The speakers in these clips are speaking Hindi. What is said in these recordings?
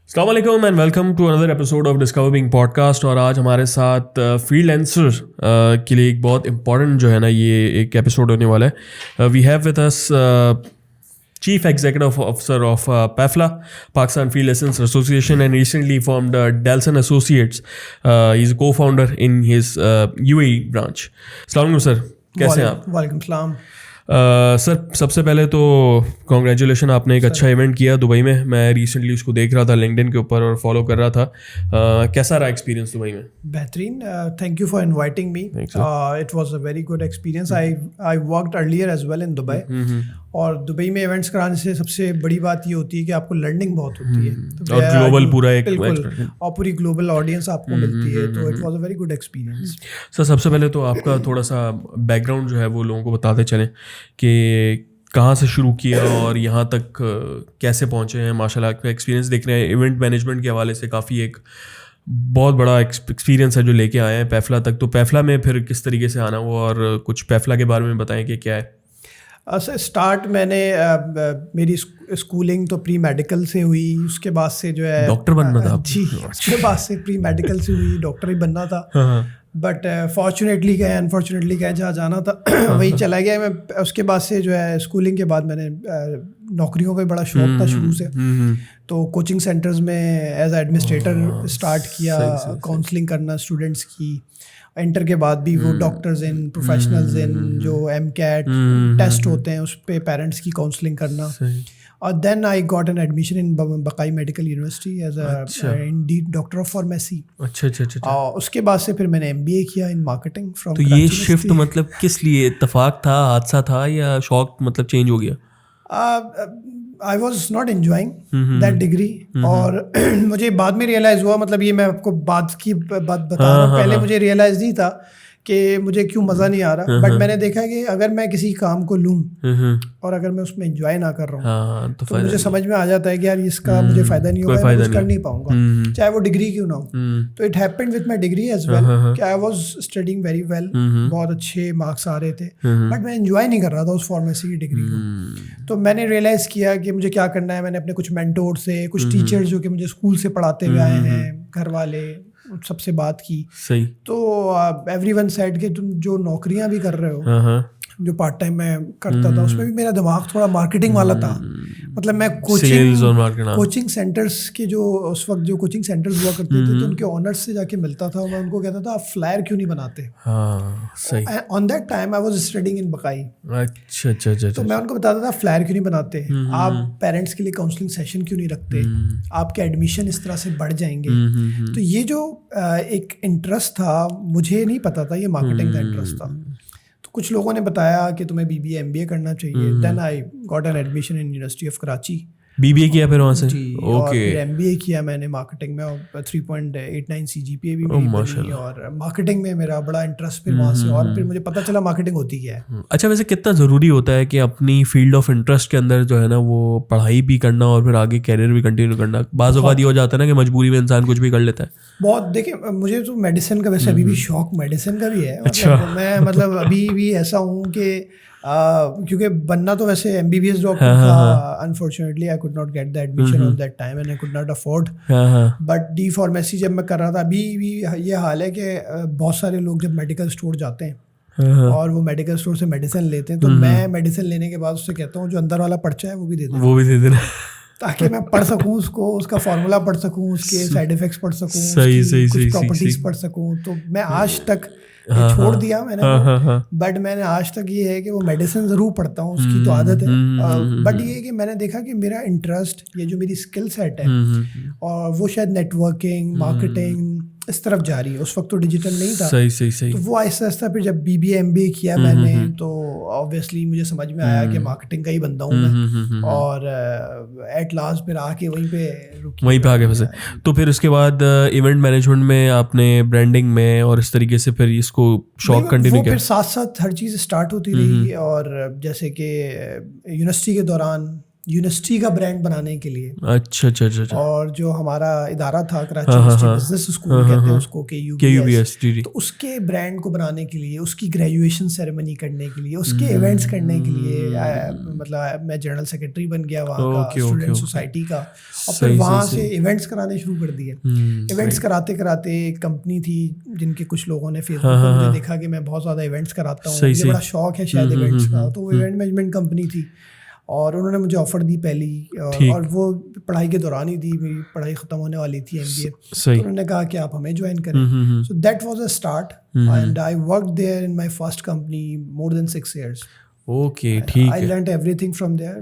अस्सलाम वालेकुम and welcome to another episode of discovering podcast. और आज हमारे साथ फ्रीलांसर के लिए एक बहुत इंपॉर्टेंट जो है ना ये एक एपिसोड होने वाला है। We have with us Chief Executive Officer of PAFLA, Pakistan Freelancers Association, and recently formed Delson Associates. He's a co-founder in his UAE branch. Assalamu alaikum sir, कैसे हैं आप? वालेकुम सलाम सर सबसे पहले तो कॉन्ग्रेचुलेशन, आपने एक अच्छा इवेंट किया दुबई में। मैं रिसेंटली उसको देख रहा था लिंक्डइन के ऊपर और फॉलो कर रहा था। कैसा रहा एक्सपीरियंस दुबई में? बेहतरीन। Thank you for inviting me. It was a very good experience. I worked earlier as well in Dubai. और दुबई में इवेंट्स कराने से सबसे बड़ी बात ये होती है कि आपको लर्निंग बहुत होती है और ग्लोबल पूरा एक और पूरी ग्लोबल ऑडियंस आपको मिलती है, तो it was a very good experience. Sir सबसे पहले तो आपका थोड़ा सा बैकग्राउंड जो है वो लोगों को बताते चलें कि कहाँ से शुरू किया और यहाँ तक कैसे पहुँचे हैं। माशाल्लाह आपका एक्सपीरियंस देख रहे हैं, इवेंट मैनेजमेंट के हवाले से काफ़ी एक बहुत बड़ा एक्सपीरियंस है जो लेके आए हैं पैफला तक। तो पैफला में फिर किस तरीके से आना हुआ और कुछ पैफला के बारे में बताएं कि क्या है। स्टार्ट मैंने मेरी स्कूलिंग तो प्री मेडिकल से हुई, उसके बाद से जो है डॉक्टर बनना था जी, उसके बाद से प्री मेडिकल से हुई, डॉक्टर ही बनना था। बट फॉर्चुनेटली कहें अनफॉर्चुनेटली कहें, जहाँ जाना था वहीं चला गया मैं। उसके बाद से जो है स्कूलिंग के बाद मैंने नौकरियों का बड़ा शौक था शुरू से, तो कोचिंग सेंटर्स में एज एडमिनिस्ट्रेटर स्टार्ट किया, काउंसलिंग करना स्टूडेंट्स की। इंटर के बाद भी वो डॉक्टर्स इन, प्रोफेशनल्स इन, जो MCAT टेस्ट होते हैं उस पर पेरेंट्स की काउंसलिंग करना। और then I got an admission in Baqai medical university as a doctor of pharmacy. अच्छा। और उसके बाद से फिर मैंने MBA किया इन मार्केटिंग फ्रॉम। तो ये शिफ्ट मतलब किस लिए, इत्तेफाक था, हादसा था या शौक मतलब चेंज हो गया? I was not enjoying that degree. और मुझे बाद में रियलाइज़ हुआ, मतलब ये मैं आपको बात बता रहा हूँ, पहले मुझे रियलाइज़ नहीं था कि मुझे क्यों मज़ा नहीं आ रहा। बट मैंने देखा कि अगर मैं किसी काम को लूँ और अगर मैं उसमें एंजॉय ना कर रहा हूँ तो मुझे समझ में आ जाता है कि यार इसका मुझे फ़ायदा नहीं होगा, मैं कुछ कर नहीं पाऊंगा, चाहे वो डिग्री क्यों ना हो। तो it happened with my degree as well कि I was studying very well, बहुत अच्छे मार्क्स आ रहे थे, बट मैं एंजॉय नहीं कर रहा था उस फार्मेसी की डिग्री को। तो मैंने रियलाइज़ किया कि मुझे क्या करना है। मैंने अपने कुछ मेंटोर से, कुछ टीचर्स जो कि मुझे स्कूल से पढ़ाते हुए आए हैं, घर वाले, सबसे बात की। सही। तो एवरीवन सेड कि तुम जो नौकरियां भी कर रहे हो, जो पार्ट टाइम मैं करता था, उसमें भी मेरा दिमाग थोड़ा मार्केटिंग वाला था। मतलब मैं कोचिंग सेंटर्स के जो उस वक्त जो कोचिंग सेंटर्स हुआ करते थे, तो उनके ऑनर्स से जाके मिलता था और मैं उनको कहता था आप फ्लायर क्यों नहीं बनाते। On that time I was studying in Baqai. अच्छा। तो मैं उनको बताता था फ्लायर क्यों नहीं बनाते, आप पेरेंट्स के लिए काउंसलिंग सेशन क्यों नहीं रखते, आपके एडमिशन इस तरह से बढ़ जाएंगे। तो ये जो एक इंटरेस्ट था, मुझे नहीं पता था ये मार्केटिंग का इंटरेस्ट था। कुछ लोगों ने बताया कि तुम्हें BBA MBA करना चाहिए। Then I got an admission in university of Karachi. BBA किया फिर वहाँ से? और फिर MBA किया मैंने मार्केटिंग में, और 3.89 CGPA भी मेरी बनी। और मार्केटिंग में मेरा बड़ा इंटरेस्ट फिर वहाँ से, और फिर मुझे पता चला मार्केटिंग होती क्या है। अच्छा, वैसे कितना ज़रूरी होता है कि अपनी फील्ड ऑफ इंटरेस्ट के अंदर जो है ना वो पढ़ाई भी करना और फिर आगे कैरियर भी कंटिन्यू करना? बाज़ औक़ात ये हो जाता है ना कि मजबूरी में इंसान कुछ भी कर लेता है। बहुत। देखिए, मुझे तो मेडिसिन का वैसे अभी भी शौक मेडिसिन का भी है। मैं मतलब अभी भी ऐसा हूँ कि क्योंकि बनना तो वैसे MBBS डॉक्टर था, unfortunately I could not get the admission of that time and I could not afford. But D pharmacy जब मैं कर रहा था, अभी भी ये हाल है कि बहुत सारे लोग जब मेडिकल स्टोर जाते हैं और वो मेडिकल स्टोर से मेडिसिन लेते हैं, तो मैं मेडिसिन लेने के बाद उससे कहता हूँ जो अंदर वाला पर्चा है वो भी दे देना ताकि मैं पढ़ सकूँ उसको, उसका फार्मूला पढ़ सकूँ, उसके साइड इफेक्ट्स पढ़ सकूँ, कुछ प्रॉपर्टीज पढ़ सकूँ। तो मैं आज तक छोड़ दिया मैंने वो, बट मैंने आज तक ये है कि वो मेडिसिन ज़रूर पढ़ता हूँ, उसकी तो आदत है। बट ये है कि मैंने देखा कि मेरा इंटरेस्ट, ये जो मेरी स्किल सेट है, और वो शायद नेटवर्किंग, मार्केटिंग इस तरफ जा रही है। उस वक्त तो डिजिटल नहीं था। सही। तो वो आहिस्ता आहिस्ता फिर जब BBA MBA किया मैंने, तो ऑब्वियसली मुझे समझ में आया कि मार्केटिंग का ही बंदा हूँ मैं। और एट लास्ट फिर आके वहीं पे आगे फंसे। तो फिर उसके बाद इवेंट मैनेजमेंट में आपने ब्रांडिंग में और इस तरीके से फिर इसको शौक कंटिन्यू किया? फिर साथ साथ हर चीज़ स्टार्ट होती रही। और जैसे कि यूनिवर्सिटी के दौरान यूनिवर्सिटी का ब्रांड बनाने के लिए। अच्छा। और जो हमारा इदारा था कराची यूनिवर्सिटी बिजनेस स्कूल कहते हैं उसको, KUBS, तो उसके ब्रांड को बनाने के लिए, उसकी ग्रेजुएशन सेरेमनी करने के लिए, उसके इवेंट्स करने के लिए मतलब मैं जनरल सेक्रेटरी बन गया वहाँ का, स्टूडेंट सोसाइटी का, और फिर वहाँ से इवेंट्स कराने शुरू कर दिए। इवेंट्स कराते कराते एक कंपनी थी जिनके कुछ लोगों ने फेसबुक पर मुझे देखा कि मैं बहुत ज़्यादा इवेंट्स कराता हूँ, मुझे बड़ा शौक है शायद इवेंट्स का, तो वो इवेंट मैनेजमेंट कंपनी थी और उन्होंने मुझे ऑफर दी पहली, और वो पढ़ाई के दौरान ही दी, मेरी पढ़ाई ख़त्म होने वाली थी MBA, तो उन्होंने कहा कि आप हमें ज्वाइन करें। So that was a start and I worked there in my first company more than 6 years. Okay, ठीक है। I learned everything from there.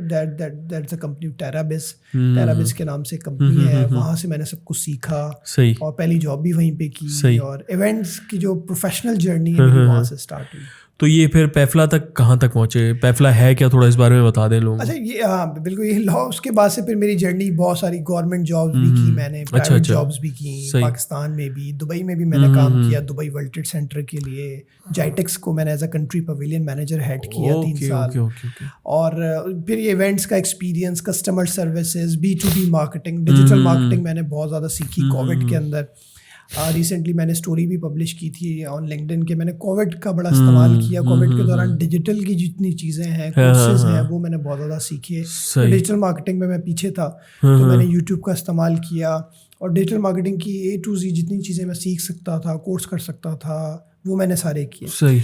That's a company TerraBiz. TerraBiz के नाम से कंपनी है, वहाँ से मैंने सब कुछ सीखा। सही। और पहली जॉब भी वहीं पे की, और इवेंट्स की जो प्रोफेशनल जर्नी है मेरी वहाँ से स्टार्ट हुई। तो ये फिर पैफला तक कहाँ तक पहुँचे? पैफला है क्या, थोड़ा इस बारे में बता दें लोगों को। अच्छा, ये हाँ बिल्कुल, ये लॉ। उसके बाद से फिर मेरी जर्नी बहुत सारी गवर्नमेंट जॉब्स भी की मैंने, प्राइवेट जॉब्स भी की, पाकिस्तान में भी, दुबई में भी मैंने काम किया, दुबई वर्ल्ड ट्रेड सेंटर के लिए। जाइटेक्स को मैंने as a country pavilion manager head किया 3 साल। और फिर ये इवेंट्स का experience, customer services, B2B marketing, digital marketing मैंने बहुत ज़्यादा सीखी कोविड के अंदर। रिसेंटली मैंने स्टोरी भी पब्लिश की थी ऑन लिंक्डइन के, मैंने कोविड का बड़ा इस्तेमाल किया। कोविड के दौरान डिजिटल की जितनी चीज़ें हैं, कोर्सेज हैं, वो मैंने बहुत ज़्यादा सीखे। डिजिटल मार्केटिंग में मैं पीछे था, तो मैंने यूट्यूब का इस्तेमाल किया, और डिजिटल मार्केटिंग की A to Z जितनी चीज़ें मैं सीख सकता था, कोर्स कर सकता था, वो मैंने सारे किए। सही।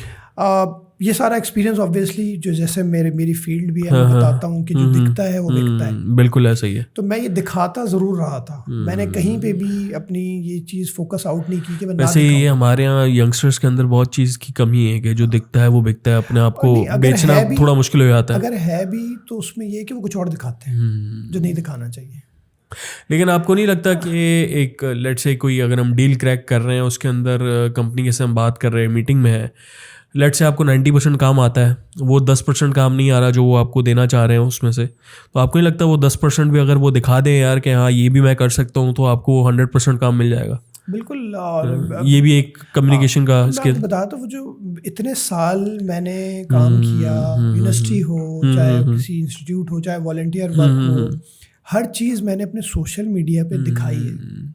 ये सारा एक्सपीरियंस ऑब्वियसली जो जैसे मेरी फील्ड भी है, मैं बताता हूँ कि जो दिखता है वो बिकता है। बिल्कुल ऐसा ही है। तो मैं ये दिखाता ज़रूर रहा था, मैंने कहीं पे भी अपनी ये चीज़ फोकस आउट नहीं की कि मैं वैसे ये हमारे यहाँ यंगस्टर्स के अंदर बहुत चीज़ की कमी है कि जो दिखता है वो बिकता है, अपने आप को बेचना थोड़ा मुश्किल हो जाता है। अगर है भी तो उसमें ये कि वो कुछ और दिखाते हैं जो नहीं दिखाना चाहिए। लेकिन आपको नहीं लगता कि एक लेट से कोई अगर हम डील क्रैक कर रहे हैं, उसके अंदर कंपनी के से हम बात कर रहे हैं, मीटिंग में है, लेट से आपको 90% काम आता है, वो 10% काम नहीं आ रहा जो वो आपको देना चाह रहे हैं उसमें से, तो आपको नहीं लगता वो 10% भी अगर वो दिखा दें यार कि हाँ ये भी मैं कर सकता हूँ, तो आपको 100% काम मिल जाएगा? बिल्कुल। ये भी एक कम्युनिकेशन का स्किल। बता तो, वो जो इतने साल मैंने काम किया, यूनिवर्सिटी हो चाहे किसी इंस्टीट्यूट हो, चाहे वॉलंटियर वर्क हो, हर चीज़ मैंने अपने सोशल मीडिया पे दिखाई है।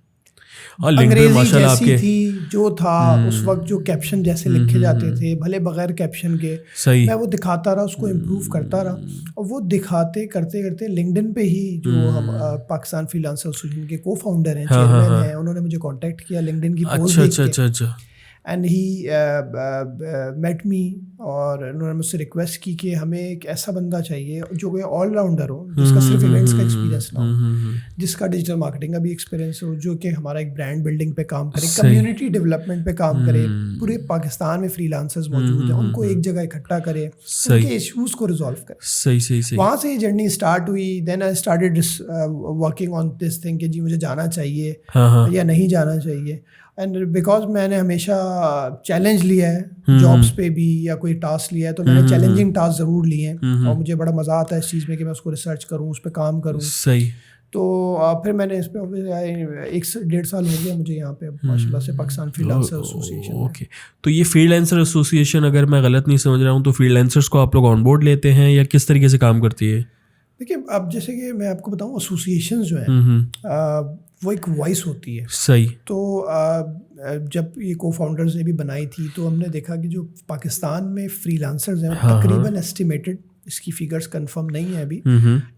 अंग्रेजी जैसी थी जो था उस वक्त, जो कैप्शन जैसे लिखे जाते थे, भले बगैर कैप्शन के, मैं वो दिखाता रहा, उसको इम्प्रूव करता रहा। और वो दिखाते करते करते लिंक्डइन पे ही जो हम पाकिस्तान फ्रीलांसर एसोसिएशन के को फाउंडर हैं, चेयरमैन हैं, उन्होंने मुझे कांटेक्ट किया लिंक्डइन की पोस्ट देख के। एंड ही मेट मी, और उन्होंने मुझसे रिक्वेस्ट की कि हमें एक ऐसा बंदा चाहिए जो कोई ऑलराउंडर हो, जिसका सिर्फ इवेंट्स का एक्सपीरियंस ना हो, जिसका डिजिटल मार्केटिंग का भी एक्सपीरियंस हो, जो कि हमारा एक ब्रांड बिल्डिंग पे काम करे, कम्युनिटी डेवलपमेंट पे काम करे। पूरे पाकिस्तान में फ्रीलांसर्स मौजूद हैं, उनको एक जगह इकट्ठा करे, उनके इश्यूज को रिजॉल्व करे। सही। वहाँ से ये जर्नी स्टार्ट हुई। Then I started working on this thing कि जी मुझे जाना चाहिए या नहीं जाना चाहिए। एंड बिकॉज मैंने हमेशा चैलेंज लिया है जॉब्स पे भी, या कोई टास्क लिया है तो मैंने चैलेंजिंग टास्क ज़रूर लिए हैं, और मुझे बड़ा मज़ा आता है इस चीज़ में कि मैं उसको रिसर्च करूँ, उस पर काम करूँ। सही। तो फिर मैंने इस पर 1-1.5 साल हो गया मुझे यहाँ पे माशाल्लाह से पाकिस्तान फ्रीलांसर एसोसिएशन। ओके, तो ये फ्रीलांसर एसोसिएशन, अगर मैं गलत नहीं समझ रहा हूँ, तो फ्रीलांसर्स को आप लोग ऑन बोर्ड लेते हैं या किस तरीके से काम करती है? देखिए, अब जैसे कि मैं आपको बताऊँ, एसोसिएशन जो है वो एक वॉइस होती है। सही। तो जब ये को फाउंडर्स ने भी बनाई थी, तो हमने देखा कि जो पाकिस्तान में फ्रीलांसर्स हैं, तकरीबन एस्टिमेटेड, इसकी फिगर्स कंफर्म नहीं है अभी,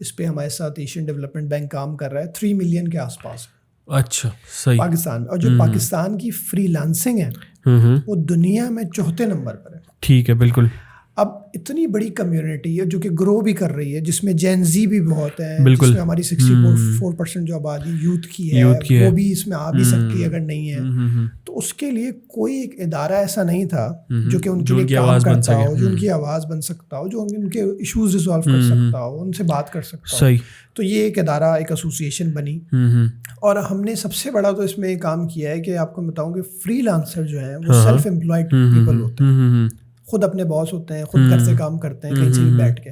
इस पे हमारे साथ एशियन डेवलपमेंट बैंक काम कर रहा है, 3 मिलियन के आसपास। अच्छा, सही। पाकिस्तान, और जो पाकिस्तान की फ्रीलांसिंग है वो दुनिया में 4थे नंबर पर है। ठीक है, बिल्कुल। अब इतनी बड़ी कम्युनिटी है जो कि ग्रो भी कर रही है, जिसमें जेन जी भी बहुत है, जिसमें हमारी 64% जो आबादी यूथ की है, वो भी इसमें आ भी सकती है अगर नहीं है। तो उसके लिए कोई एक इदारा ऐसा नहीं था जो कि उनके लिए काम करता हो, जो उनकी आवाज़ बन सकता हो, जो उनके इश्यूज रिजॉल्व कर सकता हो, उनसे बात कर सकता हो। तो ये एक इदारा, एक एसोसिएशन बनी। और हमने सबसे बड़ा तो इसमें काम किया है कि आपको बताऊँ कि फ्रीलांसर जो है वो सेल्फ एम्प्लॉयड पीपल होते हैं, खुद अपने बॉस होते हैं, खुद घर से काम करते हैं, कहीं से भी बैठ के।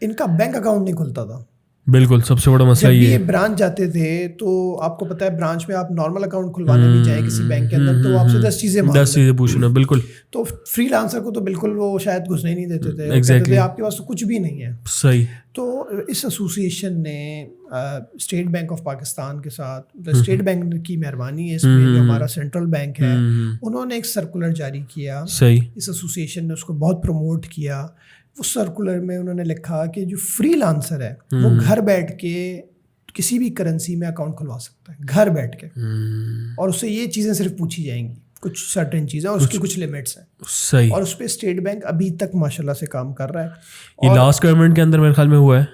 इनका बैंक अकाउंट नहीं खुलता था। बिल्कुल, सबसे बड़ा मसला जब भी ये ये है। ब्रांच जाते थे तो आपको पता है ब्रांच में आप नॉर्मल अकाउंट खुलवाने भी जाए किसी बैंक के अंदर तो आपसे 10 चीज़ें मांगते 10 चीज़ें पूछना, बिल्कुल तो फ्रीलांसर को तो बिल्कुल वो शायद घुसने ही नहीं देते थे, वो कहते Exactly. थे आपके पास तो कुछ भी नहीं है। सही। तो इस एसोसिएशन ने स्टेट बैंक ऑफ पाकिस्तान के साथ, स्टेट बैंक की मेहरबानी है इसमें, जो हमारा सेंट्रल बैंक है, उन्होंने एक सर्कुलर जारी किया। सही। इस एसोसिएशन ने उसको बहुत प्रमोट किया। उस सर्कुलर में उन्होंने लिखा कि जो फ्रीलांसर है वो घर बैठ के किसी भी करेंसी में अकाउंट खुलवा सकता है, घर बैठ के, और उससे ये चीज़ें सिर्फ पूछी जाएंगी, कुछ सर्टेन चीज़ें, और उसकी कुछ लिमिट्स हैं। सही। और उस पर स्टेट बैंक अभी तक माशाल्लाह से काम कर रहा है। ये लास्ट गवर्नमेंट के अंदर मेरे ख्याल में हुआ है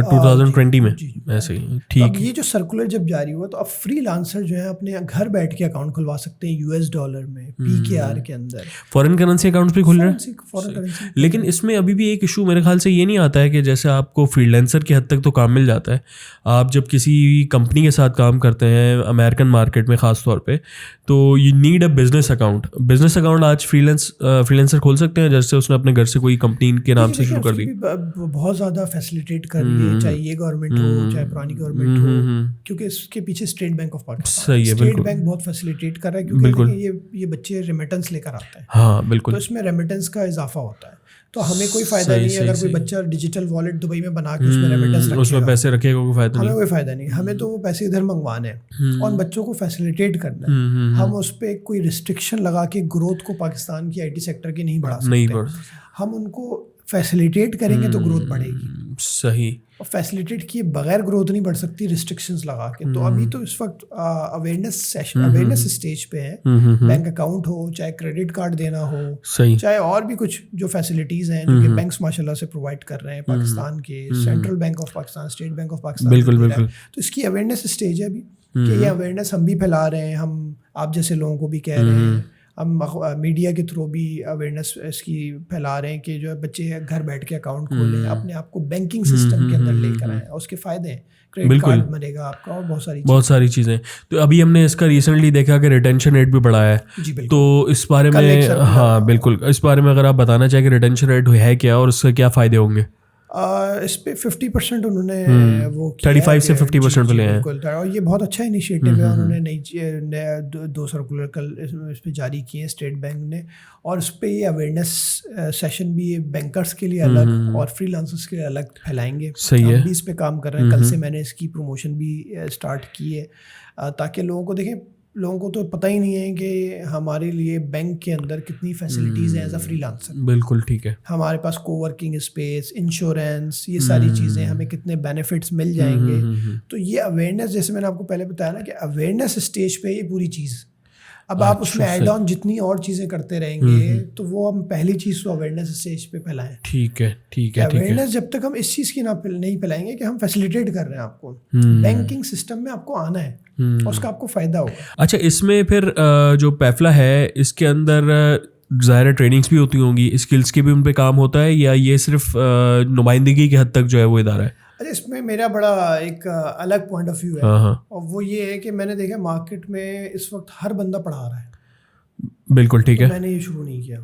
2020 में, ऐसे ही। ठीक। अब ये जो सर्कुलर जब जारी हुआ तो अब फ्रीलांसर जो है अपने घर बैठ के अकाउंट खुलवा सकते हैं यूएस डॉलर में, PKR के अंदर, फॉरेन करेंसी अकाउंट्स भी खुल रहे हैं। Foreign currency. लेकिन इसमें अभी भी एक इशू मेरे ख्याल से ये नहीं आता है कि जैसे आपको फ्रीलांसर की हद तक तो काम मिल जाता है, आप जब किसी कंपनी के साथ काम करते हैं अमेरिकन मार्केट में ख़ास तौर पे, तो you need a business account. Business account आज फ्रीलांसर खोल सकते हैं, जैसे उसने अपने घर से कोई कंपनी के नाम से शुरू कर दी। बहुत ज़्यादा फैसिलिटेट कर रही है, चाहे ये गवर्नमेंट हो चाहे पुरानी गवर्नमेंट हो, क्योंकि इसके पीछे स्टेट बैंक ऑफ पाकिस्तान, सही है, स्टेट बैंक बहुत फैसिलिटेट कर रहा है, क्योंकि ये बच्चे रेमिटेंस लेकर आते हैं। हाँ बिल्कुल। तो इसमें रेमिटेंस का इजाफा होता है, तो हमें कोई फायदा नहीं है अगर कोई बच्चा डिजिटल वॉलेट दुबई में बना के उसमें रेमिटेंस रखेगा, उसमें पैसे रखेगा, कोई फायदा नहीं। हमें कोई फायदा नहीं, हमें तो वो पैसे इधर मंगवाने हैं और बच्चों को फैसिलिटेट करना है। हम उस पर कोई रिस्ट्रिक्शन लगा के ग्रोथ को पाकिस्तान की IT सेक्टर की नहीं बढ़ा सकते। हम उनको फैसिलिटेट करेंगे तो ग्रोथ बढ़ेगी। सही। और फैसिलिटेट किए बगैर ग्रोथ नहीं बढ़ सकती रिस्ट्रिक्शंस लगा के। तो अभी तो इस वक्त अवेयरनेस स्टेज पे है। बैंक अकाउंट हो, चाहे क्रेडिट कार्ड देना हो, सही, चाहे और भी कुछ जो फैसिलिटीज़ हैं जो कि बैंक्स माशाल्लाह से प्रोवाइड कर रहे हैं पाकिस्तान के, central bank of Pakistan, state bank of Pakistan, बिल्कुल बिल्कुल। तो इसकी अवेयरनेस स्टेज है अभी कि ये अवेयरनेस हम भी फैला रहे हैं, हम आप जैसे लोगों को भी कह रहे हैं, हम मीडिया के थ्रू भी अवेयरनेस इसकी फैला रहे हैं कि जो है बच्चे घर बैठ के अकाउंट खोलें, अपने आप को बैंकिंग सिस्टम के अंदर लेकर आएँ, और उसके फ़ायदे हैं, क्रेडिट कार्ड बनेगा आपका और बहुत सारी चीज़ें। तो अभी हमने इसका रिसेंटली देखा कि रिटेंशन रेट भी बढ़ा है। जी बिल्कुल। तो इस बारे में, हाँ बिल्कुल, इस बारे में अगर आप बताना चाहें कि रिटेंशन रेट है क्या और उससे क्या फ़ायदे होंगे। इस पे 50% उन्होंने वो 35 से 50% पे ले हैं। और ये बहुत अच्छा इनिशिएटिव है। उन्होंने नई 2 सर्कुलर कल इस पे जारी किए हैं स्टेट बैंक ने, और इस पे ये अवेयरनेस सेशन भी ये बैंकर्स के लिए अलग और फ्रीलांसर्स के लिए अलग फैलाएंगे। सही है। हम भी इस पे काम कर रहे हैं। कल से मैंने इसकी प्रमोशन भी स्टार्ट की है, ताकि लोगों को देखें। लोगों को तो पता ही नहीं है कि हमारे लिए बैंक के अंदर कितनी फैसिलिटीज़ हैं एज अ फ्रीलांसर। बिल्कुल ठीक है। हमारे पास कोवर्किंग स्पेस, इंश्योरेंस, ये सारी चीज़ें, हमें कितने बेनिफिट्स मिल जाएंगे। तो ये अवेयरनेस, जैसे मैंने आपको पहले बताया ना कि अवेयरनेस स्टेज पे ये पूरी चीज़। अब आप उसमें ऐड ऑन जितनी और चीज़ें करते रहेंगे तो वो हम पहली चीज़ तो अवेयरनेस स्टेज पे फैलाएं। ठीक है ठीक है। अवेयरनेस जब तक हम इस चीज़ की नहीं फैलाएंगे कि हम फैसिलिटेट कर रहे हैं आपको, बैंकिंग सिस्टम में आपको आना है और उसका आपको फ़ायदा होगा। अच्छा, इसमें फिर जो पैफला है इसके अंदर ज़ाहिर ट्रेनिंग्स भी होती होंगी, स्किल्स के भी उन पे काम होता है, या ये सिर्फ नुमाइंदगी की हद तक जो है वो इदारा है? अच्छा, इसमें मेरा बड़ा एक अलग पॉइंट ऑफ व्यू है, और वो ये है कि मैंने देखा मार्केट में इस वक्त हर बंदा पढ़ा रहा है। बिल्कुल ठीक है। मैंने ये शुरू नहीं किया।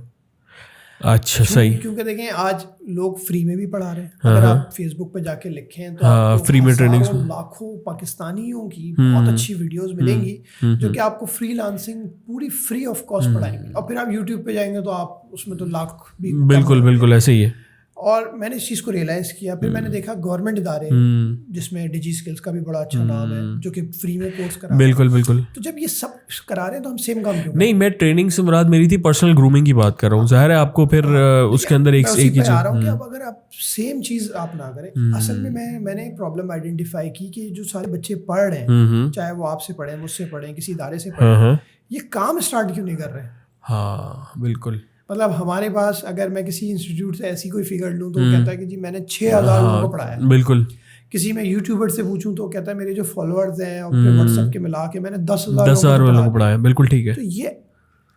अच्छा सही। क्योंकि देखें आज लोग फ्री में भी पढ़ा रहे हैं। अगर आप फेसबुक पे जाके लिखें तो आपको फ्री में ट्रेनिंग्स, लाखों पाकिस्तानियों की बहुत अच्छी वीडियोस मिलेंगी जो कि आपको फ्रीलांसिंग पूरी फ्री ऑफ कॉस्ट पढ़ाएंगे। और फिर आप यूट्यूब पे जाएंगे तो आप उसमें तो लाख भी। बिल्कुल बिल्कुल ऐसे ही है। और मैंने इस चीज़ को रियलाइज़ किया। फिर मैंने देखा गवर्नमेंट इदारे जिसमें डिजी स्किल्स का भी बड़ा अच्छा नाम है, जो कि फ्री में कोर्स करा। बिल्कुल बिल्कुल। तो जब ये सब करा रहे हैं तो हम सेम काम क्यों नहीं, मैं ट्रेनिंग से मुराद मेरी थी पर्सनल ग्रूमिंग की बात कर रहा हूँ। जाहिर है आपको फिर उसके अंदर एक ही चीज़ आ रहा हूँ कि अब अगर आप सेम चीज़ आप ना करें। असल में मैंने एक प्रॉब्लम आइडेंटिफाई की कि जो सारे बच्चे पढ़ रहे हैं, चाहे वो आपसे पढ़ें, मुझसे पढ़ें, किसी इदारे से पढ़ें, ये काम स्टार्ट क्यों नहीं कर रहे? हाँ बिल्कुल। मतलब हमारे पास अगर मैं किसी इंस्टीट्यूट से ऐसी कोई फिगर लूँ तो वो कहता है कि जी मैंने 6000 लोगों को पढ़ाया। बिल्कुल। किसी मैं यूट्यूबर से पूछूं तो कहता है मेरे जो फॉलोअर्स हैं और फिर व्हाट्सएप के मिला के मैंने 10,000 लोगों को पढ़ाया। बिल्कुल ठीक है। तो ये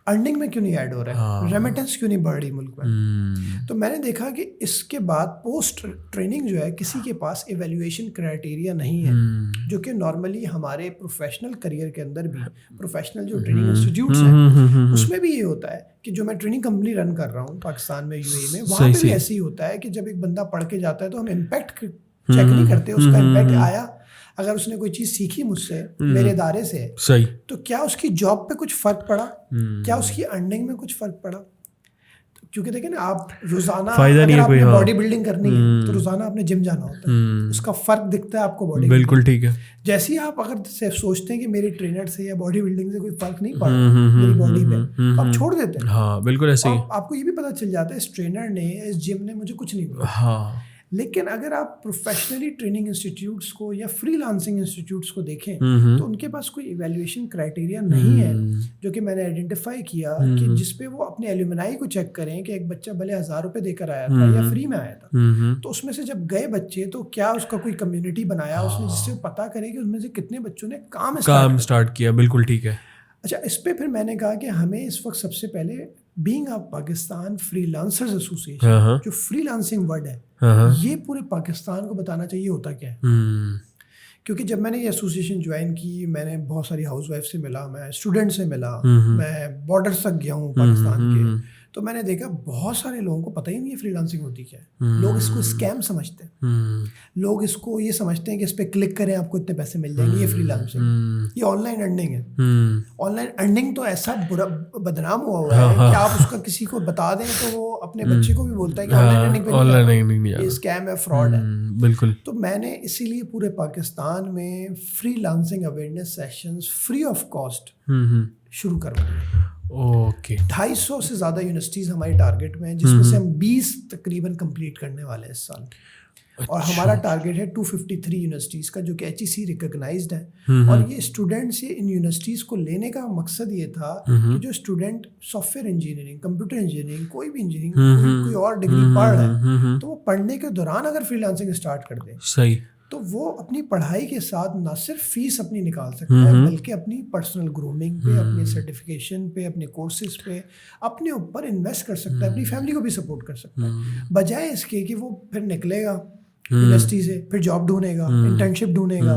अर्निंग में क्यों नहीं ऐड हो रहा है? रेमिटेंस क्यों नहीं बढ़ रही मुल्क में? तो मैंने देखा कि इसके बाद पोस्ट ट्रेनिंग जो है किसी के पास इवैल्यूएशन क्राइटेरिया नहीं है, जो कि नॉर्मली हमारे प्रोफेशनल करियर के अंदर भी, प्रोफेशनल जो ट्रेनिंग इंस्टीट्यूट्स हैं उसमें भी ये होता है कि जो मैं ट्रेनिंग कंपनी रन कर रहा हूँ पाकिस्तान में, यूएई में, वहाँ पे भी ऐसे ही होता है कि जब एक बंदा पढ़ के जाता है तो हम इम्पैक्ट चेक नहीं करते उसका इम्पैक्ट आया। अगर उसने कोई चीज़ सीखी मुझसे, मेरे इदारे से, सही, तो क्या उसकी जॉब पे कुछ फ़र्क पड़ा, क्या उसकी अर्निंग में कुछ फ़र्क पड़ा? क्योंकि देखिए ना, आप रोजाना अगर आपने बॉडी बिल्डिंग करनी है तो रोजाना आपने जिम जाना होता है, उसका फर्क दिखता है आपको बॉडी। बिल्कुल ठीक है। जैसे ही आप अगर सिर्फ सोचते हैं कि मेरी ट्रेनर से या बॉडी बिल्डिंग से कोई फर्क नहीं पड़ रहा मेरी बॉडी पे, तो आप छोड़ देते हैं। हाँ बिल्कुल ऐसे ही। आपको ये भी पता चल जाता है इस ट्रेनर ने, इस जिम ने मुझे कुछ नहीं बोला। हाँ, लेकिन अगर आप प्रोफेशनली ट्रेनिंग इंस्टीट्यूट्स को या फ्रीलांसिंग इंस्टीट्यूट्स को देखें तो उनके पास कोई इवैल्यूएशन क्राइटेरिया नहीं है जो कि मैंने आइडेंटिफाई किया कि जिसपे वो अपने एल्यूमिनाई को चेक करें कि एक बच्चा भले 1000 रुपये देकर आया था या फ्री में आया था, तो उसमें से जब गए बच्चे तो क्या उसका कोई कम्युनिटी बनाया उसने जिससे वो पता करे कि उसमें से कितने बच्चों ने काम स्टार्ट किया। बिल्कुल ठीक है। अच्छा, इस पे फिर मैंने कहा कि हमें इस वक्त सबसे पहले being a Pakistan freelancers association, जो फ्रीलांसिंग वर्ड है, ये पूरे पाकिस्तान को बताना चाहिए होता क्या है। क्योंकि जब मैंने ये एसोसिएशन ज्वाइन की, मैंने बहुत सारी हाउसवाइफ से मिला, मैं स्टूडेंट से मिला, मैं बॉर्डर्स तक गया हूँ पाकिस्तान के, तो मैंने देखा बहुत सारे लोगों को पता ही नहीं है फ्रीलांसिंग होती क्या है। लोग इसको स्कैम समझते हैं, लोग इसको ये समझते हैं कि इस पर क्लिक करें आपको इतने पैसे मिल जाएंगे, ये फ्रीलांसिंग, ये ऑनलाइन अर्निंग है। ऑनलाइन अर्निंग तो ऐसा बुरा बदनाम हुआ है कि आप उसका किसी को बता दें तो वो अपने बच्चे को भी बोलता है कि ऑनलाइन अर्निंग ये स्कैम है, फ्रॉड है। बिल्कुल। तो मैंने इसीलिए पूरे पाकिस्तान में freelancing awareness sessions free of cost शुरू करवाए। ओके। 250 से ज़्यादा यूनिवर्सिटीज़ हमारी टारगेट में है, जिसमें से हम 20 तकरीबन कंप्लीट करने वाले हैं इस साल। और हमारा टारगेट है 253 यूनिवर्सिटीज़ का, जो कि HEC रिकॉग्नाइज्ड है। और ये स्टूडेंट्स ये इन यूनिवर्सिटीज़ को लेने का मकसद ये था कि जो student software engineering, computer engineering, कोई भी इंजीनियरिंग, कोई और डिग्री पढ़ रहे हैं, तो वो पढ़ने के दौरान अगर फ्रीलांसिंग स्टार्ट कर दे, सही, तो वो अपनी पढ़ाई के साथ ना सिर्फ फीस अपनी निकाल सकता है, बल्कि अपनी पर्सनल ग्रूमिंग पे, अपने सर्टिफिकेशन पे, अपने कोर्सेज पे अपने ऊपर इन्वेस्ट कर सकता है, अपनी फैमिली को भी सपोर्ट कर सकता है। बजाय इसके कि वो फिर निकलेगा यूनिवर्सिटी से, फिर जॉब ढूंढेगा, इंटर्नशिप ढूंढेगा,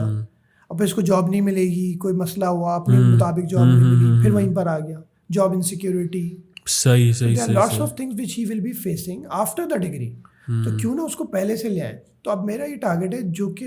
और फिर उसको जॉब नहीं मिलेगी, कोई मसला हुआ, अपने मुताबिक जॉब नहीं मिली, फिर वहीं पर आ गया, जॉब इनसिक्योरिटी। सही सही सही। Lots of things which he will be facing after the degree. तो क्यों ना उसको पहले से ले आए। तो अब मेरा ये टारगेट है जो कि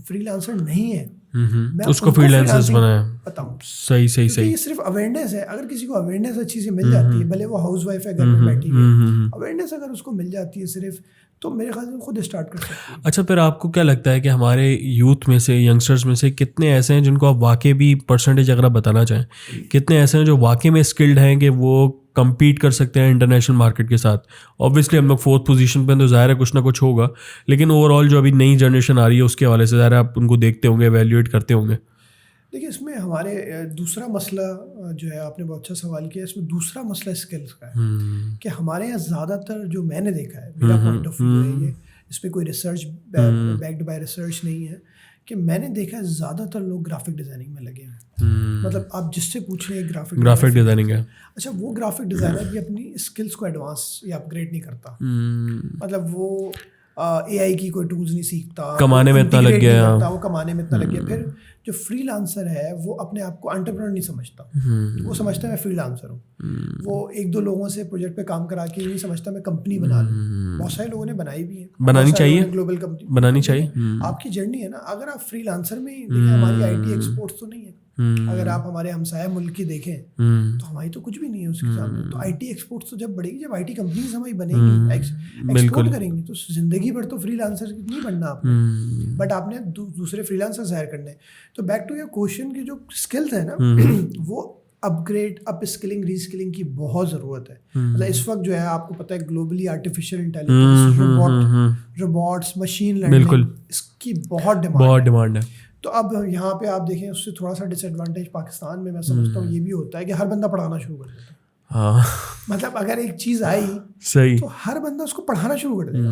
फ्रीलांसर नहीं है, मैं उसको फ्रीलांसर्स बनाया बताऊं। सही सही सही। ये सिर्फ अवेयरनेस है। अगर किसी को अवेयरनेस अच्छी से मिल जाती है, भले वो हाउसवाइफ है, घर में बैठी है, अवेयरनेस अगर उसको मिल जाती है सिर्फ, तो मेरे ख्याल से खुद स्टार्ट कर सकते हैं। अच्छा, फिर आपको क्या लगता है कि हमारे यूथ में से, यंगस्टर्स में से कितने ऐसे हैं जिनको आप वाकई भी परसेंटेज अगर आप बताना चाहें, कितने ऐसे हैं जो वाकई में स्किल्ड हैं कि वो compete कर सकते हैं इंटरनेशनल मार्केट के साथ? ऑब्वियसली हम लोग 4th पोजीशन पे, तो ज़ाहिर है कुछ ना कुछ होगा, लेकिन ओवरऑल जो अभी नई जनरेशन आ रही है उसके हवाले से ज़ाहिर है आप उनको देखते होंगे, एवेल्यूएट करते होंगे। देखिए, इसमें हमारे दूसरा मसला जो है, आपने बहुत अच्छा सवाल किया, इसमें दूसरा मसला स्किल्स का है कि हमारे यहाँ ज़्यादातर जो मैंने देखा है, मेरा पॉइंट ऑफ व्यू है ये, इस पर कोई रिसर्च बैक्ड बाय रिसर्च नहीं है, कि मैंने देखा है ज़्यादातर लोग ग्राफिक डिज़ाइनिंग में लगे हैं। मतलब आप जिससे पूछ रहे हैं ग्राफिक डिज़ाइनिंग है, अच्छा, वो ग्राफिक डिज़ाइनर भी अपनी स्किल्स को एडवांस या अपग्रेड नहीं करता। मतलब वो AI की कोई टूल्स नहीं सीखता, कमाने में इतना लग गया, वो कमाने में इतना लग गया। फिर जो फ्रीलांसर है वो अपने आप को एंटरप्रेन्योर नहीं समझता, वो समझता है मैं फ्रीलांसर हूँ। वो 1-2 लोगों से प्रोजेक्ट पे काम करा के नहीं समझता मैं कंपनी बना लूँ। बहुत सारे लोगों ने बनाई भी है, बनानी चाहिए, ग्लोबल कंपनी बनानी चाहिए। आपकी जर्नी है ना, अगर आप फ्रीलांसर में देखिए, हमारी IT एक्सपोर्ट्स तो नहीं है। अगर आप हमारे हमसाया मुल्क की देखें तो हमारी तो कुछ भी नहीं है उसके सामने। तो IT एक्सपोर्ट्स तो जब बढ़ेगी, जब IT कंपनीज हमारी बनेगी, एक्सपोर्ट करेंगी, तो जिंदगी भर तो फ्रीलांसर नहीं बनना आपने, बट आपने दूसरे फ्रीलांसर हायर करने। तो बैक टू योर क्वेश्चन की जो स्किल्स है ना, वो अपग्रेड, अप स्किलिंग, रीस्किलिंग की बहुत ज़रूरत है। मतलब इस वक्त जो है, आपको पता है globally artificial intelligence, robots, machine learning, इसकी बहुत डिमांड है। तो अब यहाँ पे आप देखें, उससे थोड़ा सा डिसएडवांटेज पाकिस्तान में मैं समझता हूँ ये भी होता है कि हर बंदा पढ़ाना शुरू कर देता है। हाँ, मतलब अगर एक चीज़ आई सही, तो हर बंदा उसको पढ़ाना शुरू कर देगा।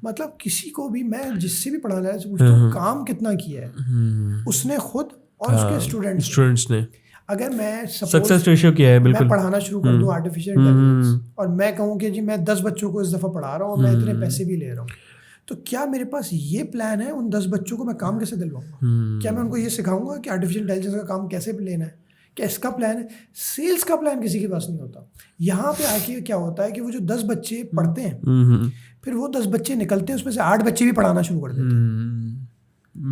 मतलब किसी को भी, मैं जिससे भी पढ़ाने वाले से पूछता हूँ काम कितना किया है उसने खुद और उसके स्टूडेंट्स ने। अगर मैं सक्सेस रेशियो क्या है, बिल्कुल, मैं पढ़ाना शुरू कर दूँ आर्टिफिशियल इंटेलिजेंस, और मैं कहूँ कि जी मैं 10 बच्चों को इस दफ़ा पढ़ा रहा हूँ, मैं इतने पैसे भी ले रहा हूँ, तो क्या मेरे पास ये प्लान है उन 10 बच्चों को मैं काम कैसे दिलवाऊंगा? क्या मैं उनको ये सिखाऊंगा कि आर्टिफिशियल इंटेलिजेंस का काम कैसे लेना है? क्या इसका प्लान है? सेल्स का प्लान किसी के पास नहीं होता। यहाँ पे आके क्या होता है कि वो जो 10 बच्चे पढ़ते हैं, फिर वो 10 बच्चे निकलते हैं, उसमें से 8 बच्चे भी पढ़ाना शुरू कर देते हैं।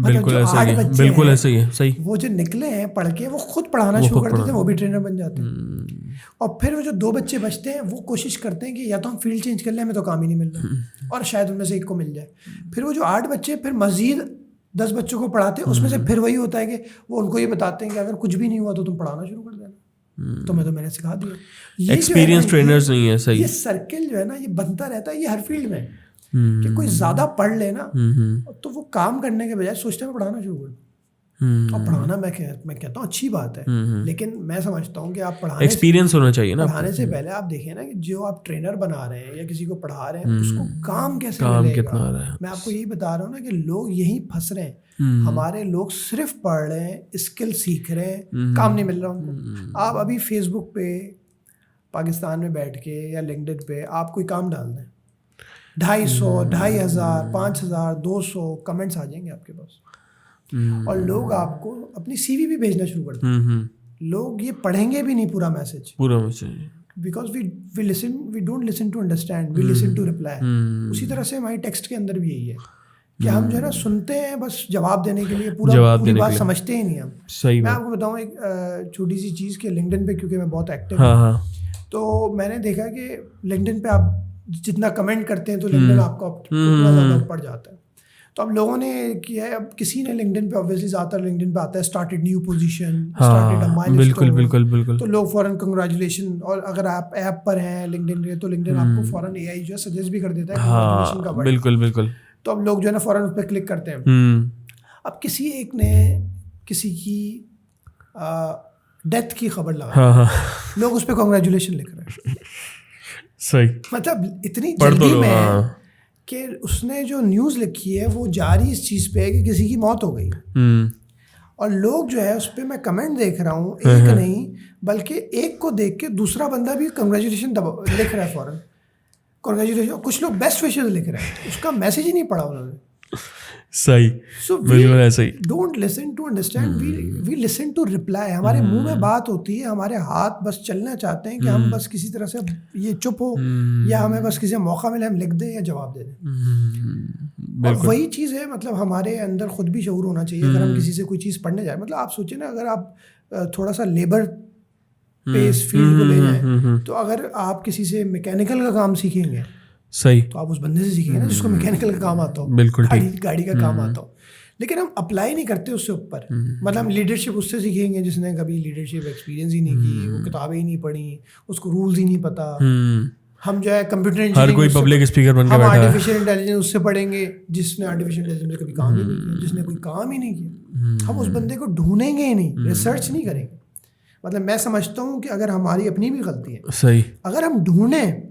बिल्कुल ऐसा ही है, बिल्कुल ऐसा ही है, सही। वो जो निकले हैं पढ़ के, वो खुद पढ़ाना शुरू कर देते हैं, वो भी ट्रेनर बन जाते हैं। और फिर वो जो 2 बच्चे बचते हैं, वो कोशिश करते हैं कि या तो हम फील्ड चेंज कर लें, हमें तो काम ही नहीं मिल रहा, और शायद उनमें से एक को मिल जाए। फिर वो जो 8 बच्चे फिर मजीद 10 बच्चों को पढ़ाते हैं, उसमें से फिर वही होता है कि वो उनको ये बताते हैं कि अगर कुछ भी नहीं हुआ तो तुम पढ़ाना शुरू कर देना, तो मैंने सिखा दिया। एक्सपीरियंस ट्रेनर्स नहीं है, सही। ये सर्किल जो है ना, ये बनता रहता है, ये हर फील्ड में कि कोई ज्यादा पढ़ लेना तो वो काम करने के बजाय सोचते हैं पढ़ाना शुरू कर। और पढ़ाना मैं कहता हूँ अच्छी बात है, लेकिन मैं समझता हूँ कि आप पढ़ाने एक्सपीरियंस होना चाहिए ना। पढ़ाने से पहले आप देखें ना कि जो आप ट्रेनर बना रहे हैं या किसी को पढ़ा रहे हैं, उसको काम कैसे मिलेगा। कितना आ रहा है। मैं आपको यही बता रहा हूँ ना कि लोग यहीं फंस रहे हैं। हमारे लोग सिर्फ पढ़ रहे हैं, स्किल सीख रहे हैं, काम नहीं मिल रहा उनको। आप अभी फेसबुक पे पाकिस्तान में बैठ के या लिंक्डइन पे आप कोई काम डाल दें, 250, 2500, 5000, 200 कमेंट्स आ जाएंगे आपके पास, और लोग आपको अपनी सीवी भी भेजना शुरू कर देंगे। लोग ये पढ़ेंगे भी नहीं पूरा message, because we don't listen to understand, we listen to reply. उसी तरह से हमारी टेक्स्ट के अंदर भी यही है कि हम जो है ना सुनते हैं बस जवाब देने के लिए, पूरी बात समझते ही नहीं हम। मैं आपको बताऊं एक छोटी सी चीज़ के लिंक्डइन पे, क्योंकि मैं बहुत एक्टिव हूँ, तो मैंने देखा कि लिंक्डइन पे आप जितना कमेंट करते हैं तो लिंक्डइन आपका उतना ज़्यादा पड़ जाता है। तो अब लोगों ने किया है, अब किसी ने लिंक्डइन पे ऑब्वियसली ज़्यादातर लिंक्डइन पे आता है started new position, started a milestone, बिल्कुल। तो लोग फौरन कंग्रेचुलेशन, और अगर आप ऐप पर हैं लिंक्डइन के तो लिंक्डइन आपको फौरन एआई जो है सजेस्ट भी कर देता है कंग्रेचुलेशन का बटन। बिल्कुल। तो अब लोग जो है ना फौरन उस पर क्लिक करते हैं। अब किसी एक ने किसी की डेथ की खबर लगा, लोग उस पर कंग्रेचुलेशन लिख रहे हैं। सही, मतलब इतनी जल्दी में कि उसने जो न्यूज़ लिखी है वो जारी इस चीज़ पे है कि किसी की मौत हो गई, और लोग जो है उस पर मैं कमेंट देख रहा हूँ, एक नहीं बल्कि एक को देख के दूसरा बंदा भी कंग्रेचुलेशन लिख रहा है फौरन, कंग्रेचुलेशन। कुछ लोग बेस्ट विशेस लिख रहे हैं, उसका मैसेज ही नहीं पढ़ा उन्होंने। सही, so we don't listen to understand, we listen to reply. हमारे मुंह में बात होती है, हमारे हाथ बस चलना चाहते हैं कि हम बस किसी तरह से ये चुप हो, या हमें बस किसी मौका मिले हम लिख दें या जवाब दे दें। और वही चीज़ है, मतलब हमारे अंदर खुद भी शऊर होना चाहिए। अगर हम किसी से कोई चीज़ पढ़ने जाए, मतलब आप सोचिए ना, अगर आप थोड़ा सा लेबर पेस फील्ड को ले जाएं, तो अगर आप किसी से मैकेनिकल का काम सीखेंगे, सही, तो आप उस बंदे से सीखेंगे ना जिसको मैकेनिकल का काम आता हो, बिल्कुल गाड़ी का काम आता हो। लेकिन हम अप्लाई नहीं करते उससे ऊपर। मतलब हम लीडरशिप उससे सीखेंगे जिसने कभी लीडरशिप एक्सपीरियंस ही नहीं की, वो किताबें ही नहीं पढ़ी, उसको रूल्स ही नहीं पता। हम जो है कंप्यूटर इंजीनियरिंग, हर कोई पब्लिक स्पीकर बनकर बैठा है। हम आर्टिफिशियल इंटेलिजेंस उससे पढ़ेंगे जिसने आर्टिफिशियल इंटेलिजेंस में कभी काम ही नहीं किया, जिसने कोई काम ही नहीं किया। हम उस बंदे को ढूंढेंगे ही नहीं, रिसर्च नहीं करेंगे। मतलब मैं समझता हूँ कि अगर हमारी अपनी भी गलती है, सही, अगर हम ढूंढें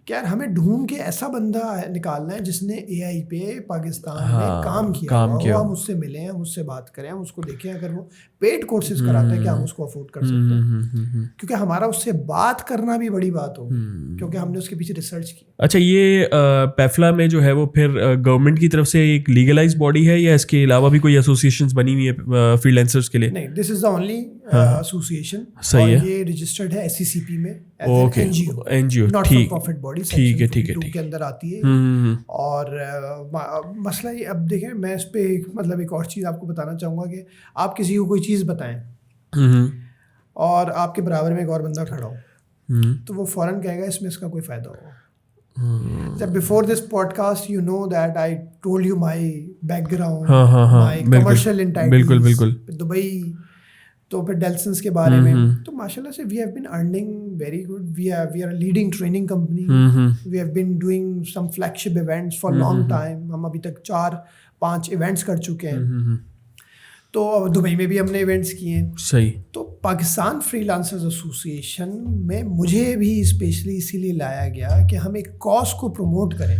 कि यार हमें ढूंढ के ऐसा बंदा निकालना है जिसने एआई पे पाकिस्तान में काम किया, हम उससे मिलें, हम उससे बात करें, हम उसको देखें। अगर वो पेड कोर्सेज कराता है क्या हम उसको अफोर्ड कर सकते हैं, क्योंकि हमारा उससे बात करना भी बड़ी बात हो, क्योंकि हमने उसके पीछे रिसर्च की। अच्छा, ये पेफला में जो है वो फिर गवर्नमेंट की तरफ से एक लीगलाइज बॉडी है, या इसके अलावा भी कोई एसोसिएशंस बनी हुई है फ्रीलांसर्स के लिए? नहीं, this is the only association. सही है, ये रजिस्टर्ड है एससीसीपी में, NGO, not for profit body, ठीक है के अंदर आती है। और मसला ये, अब देखें, मैं इस पे मतलब एक और चीज़ आपको बताना चाहूँगा कि आप किसी को कोई चीज़ बताएं और आपके बराबर में एक और बंदा खड़ा हो, तो वो फौरन कहेगा इसमें इसका कोई फ़ायदा होगा। Before this podcast you know that I told you my background, my commercial entitles, Dubai, तो फिर डेल्सन्स के बारे में। तो माशाल्लाह से we have been earning very good, we are leading training company, we have been doing some flagship events for long time. हम अभी तक 4-5 इवेंट्स कर चुके हैं, तो दुबई में भी हमने इवेंट्स किए हैं। सही। तो पाकिस्तान फ्रीलांसर्स एसोसिएशन में मुझे भी स्पेशली इसीलिए लाया गया कि हम एक कॉज को प्रमोट करें,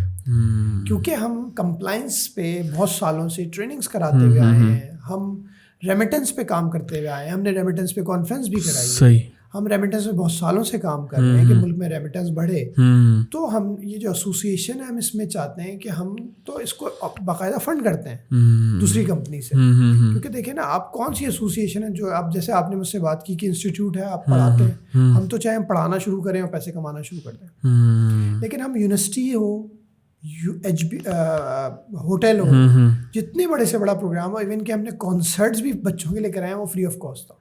क्योंकि हम कंप्लाइंस पे बहुत सालों से ट्रेनिंग्स कराते हुए आए हैं, हम रेमिटेंस पे काम करते हुए आए हैं, हमने रेमिटेंस पे कॉन्फ्रेंस भी कराई। सही। हम रेमिटेंस में बहुत सालों से काम कर रहे हैं कि मुल्क में रेमिटेंस बढ़े। तो हम ये जो एसोसिएशन है हम इसमें चाहते हैं कि हम तो इसको बाकायदा फंड करते हैं दूसरी कंपनी से, क्योंकि देखिए ना, आप कौन सी एसोसिएशन है जो आप, जैसे आपने मुझसे बात की कि इंस्टीट्यूट है, आप पढ़ाते हैं, हम तो चाहे हम पढ़ाना शुरू करें और पैसे कमाना शुरू कर दें, लेकिन हम यूनिवर्सिटी हो होटल हो, जितने बड़े से बड़ा प्रोग्राम हो, इवन कि हमने कॉन्सर्ट्स भी बच्चों के लिए कराए हैं, वो फ्री ऑफ कॉस्ट था,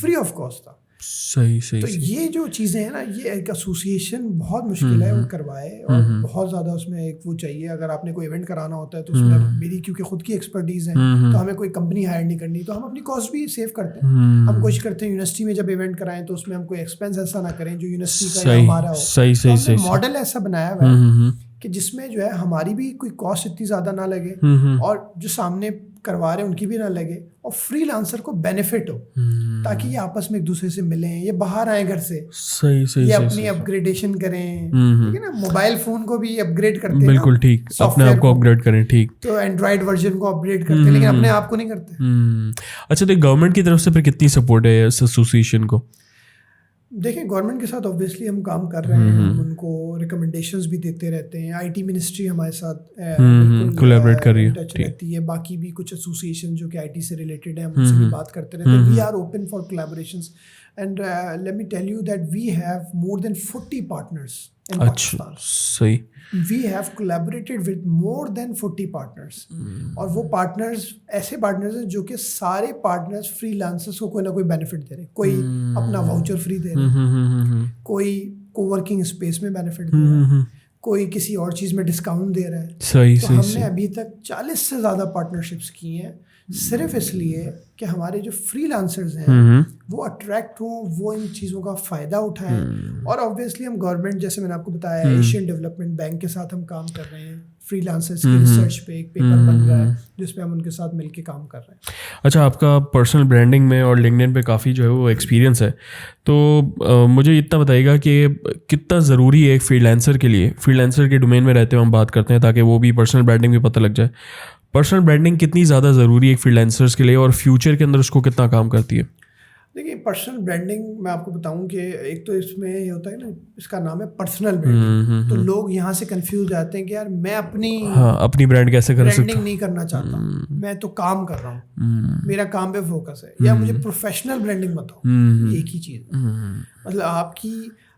फ्री ऑफ कॉस्ट था। सही सही तो ये जो चीज़ें हैं ना, ये एक एसोसिएशन बहुत मुश्किल है वो करवाए, और बहुत ज़्यादा उसमें एक वो चाहिए। अगर आपने कोई इवेंट कराना होता है तो उसमें मेरी क्योंकि खुद की एक्सपर्टीज़ है, तो हमें कोई कंपनी हायर नहीं करनी, तो हम अपनी कॉस्ट भी सेव करते हैं। हम कोशिश करते हैं यूनिवर्सिटी में जब इवेंट कराएं तो उसमें हम कोई एक्सपेंस ऐसा ना करें जो यूनिवर्सिटी का या हमारा हो। सही सही सही मॉडल ऐसा बनाया हुआ है कि जिसमें जो है हमारी भी कोई कॉस्ट इतनी ज़्यादा ना लगे, और जो सामने करवा रहे हैं उनकी भी ना लगे, और फ्रीलांसर को बेनिफिट हो, ताकि ये आपस में एक दूसरे से मिलें, ये बाहर आए घर से, सही सही ये अपनी अपग्रेडेशन करें, ठीक है ना। मोबाइल फोन को भी अपग्रेड करते हैं, बिल्कुल ठीक, अपने आप को अपग्रेड करें, ठीक। तो एंड्रॉइड वर्जन को अपग्रेड करते हैं, लेकिन अपने आप को नहीं करते। अच्छा, तो गवर्नमेंट की तरफ से फिर कितनी सपोर्ट है इस एसोसिएशन को? देखें, गवर्नमेंट के साथ ऑब्वियसली हम काम कर रहे हैं, हम उनको रिकमेंडेशंस भी देते रहते हैं। आईटी मिनिस्ट्री हमारे साथ कोलैबोरेट कर रही है, टच रहती है। बाकी भी कुछ एसोसिएशन जो कि आईटी से रिलेटेड है, हम उनसे भी बात करते रहते हैं। We are open for collaborations, and let me tell you that we have more than 40 partners in Pakistan. सही। We have collaborated with more than 40 partners. और वो पार्टनर्स ऐसे पार्टनर्स हैं जो कि सारे पार्टनर्स फ्रीलांसर्स को कोई ना कोई बेनिफिट दे रहे हैं। कोई अपना वाउचर फ्री दे रहे हैं, कोई कोवर्किंग स्पेस में बेनिफिट दे रहा है, कोई किसी और चीज़ में डिस्काउंट दे रहा है। सही तो सही हमने अभी तक 40 से ज़्यादा पार्टनरशिप्स की हैं, सिर्फ इसलिए कि हमारे जो फ्रीलांसर्स हैं वो अट्रैक्ट हों, वो इन चीज़ों का फ़ायदा उठाएं। और ऑब्वियसली हम गवर्नमेंट, जैसे मैंने आपको बताया, एशियन डेवलपमेंट बैंक के साथ हम काम कर रहे हैं। फ्रीलांसर्स की रिसर्च पे एक पेपर बन रहा है जिसपे हम उनके साथ मिलके काम कर रहे हैं। अच्छा, आपका पर्सनल ब्रांडिंग में और लिंक्डइन पे काफ़ी जो है वो एक्सपीरियंस है, तो मुझे इतना बताइएगा कि कितना ज़रूरी है एक फ्रीलांसर के लिए, फ्रीलांसर के डोमेन में रहते हुए हम बात करते हैं ताकि वो भी पर्सनल ब्रांडिंग भी पता लग जाए। पर्सनल ब्रांडिंग कितनी ज़्यादा ज़रूरी है एक फ्रीलांसर्स के लिए, और फ्यूचर के अंदर उसको कितना काम करती है? देखिए, पर्सनल ब्रांडिंग मैं आपको बताऊं कि एक तो इसमें ये होता है ना, इसका नाम है पर्सनल ब्रांडिंग। तो लोग यहाँ से कंफ्यूज जाते हैं कि यार मैं अपनी ब्रांड कैसे कर सकता ब्रांडिंग नहीं करना चाहता, मैं तो काम कर रहा हूँ, मेरा काम पे फोकस है, या मुझे प्रोफेशनल ब्रांडिंग बताओ। एक ही चीज़, मतलब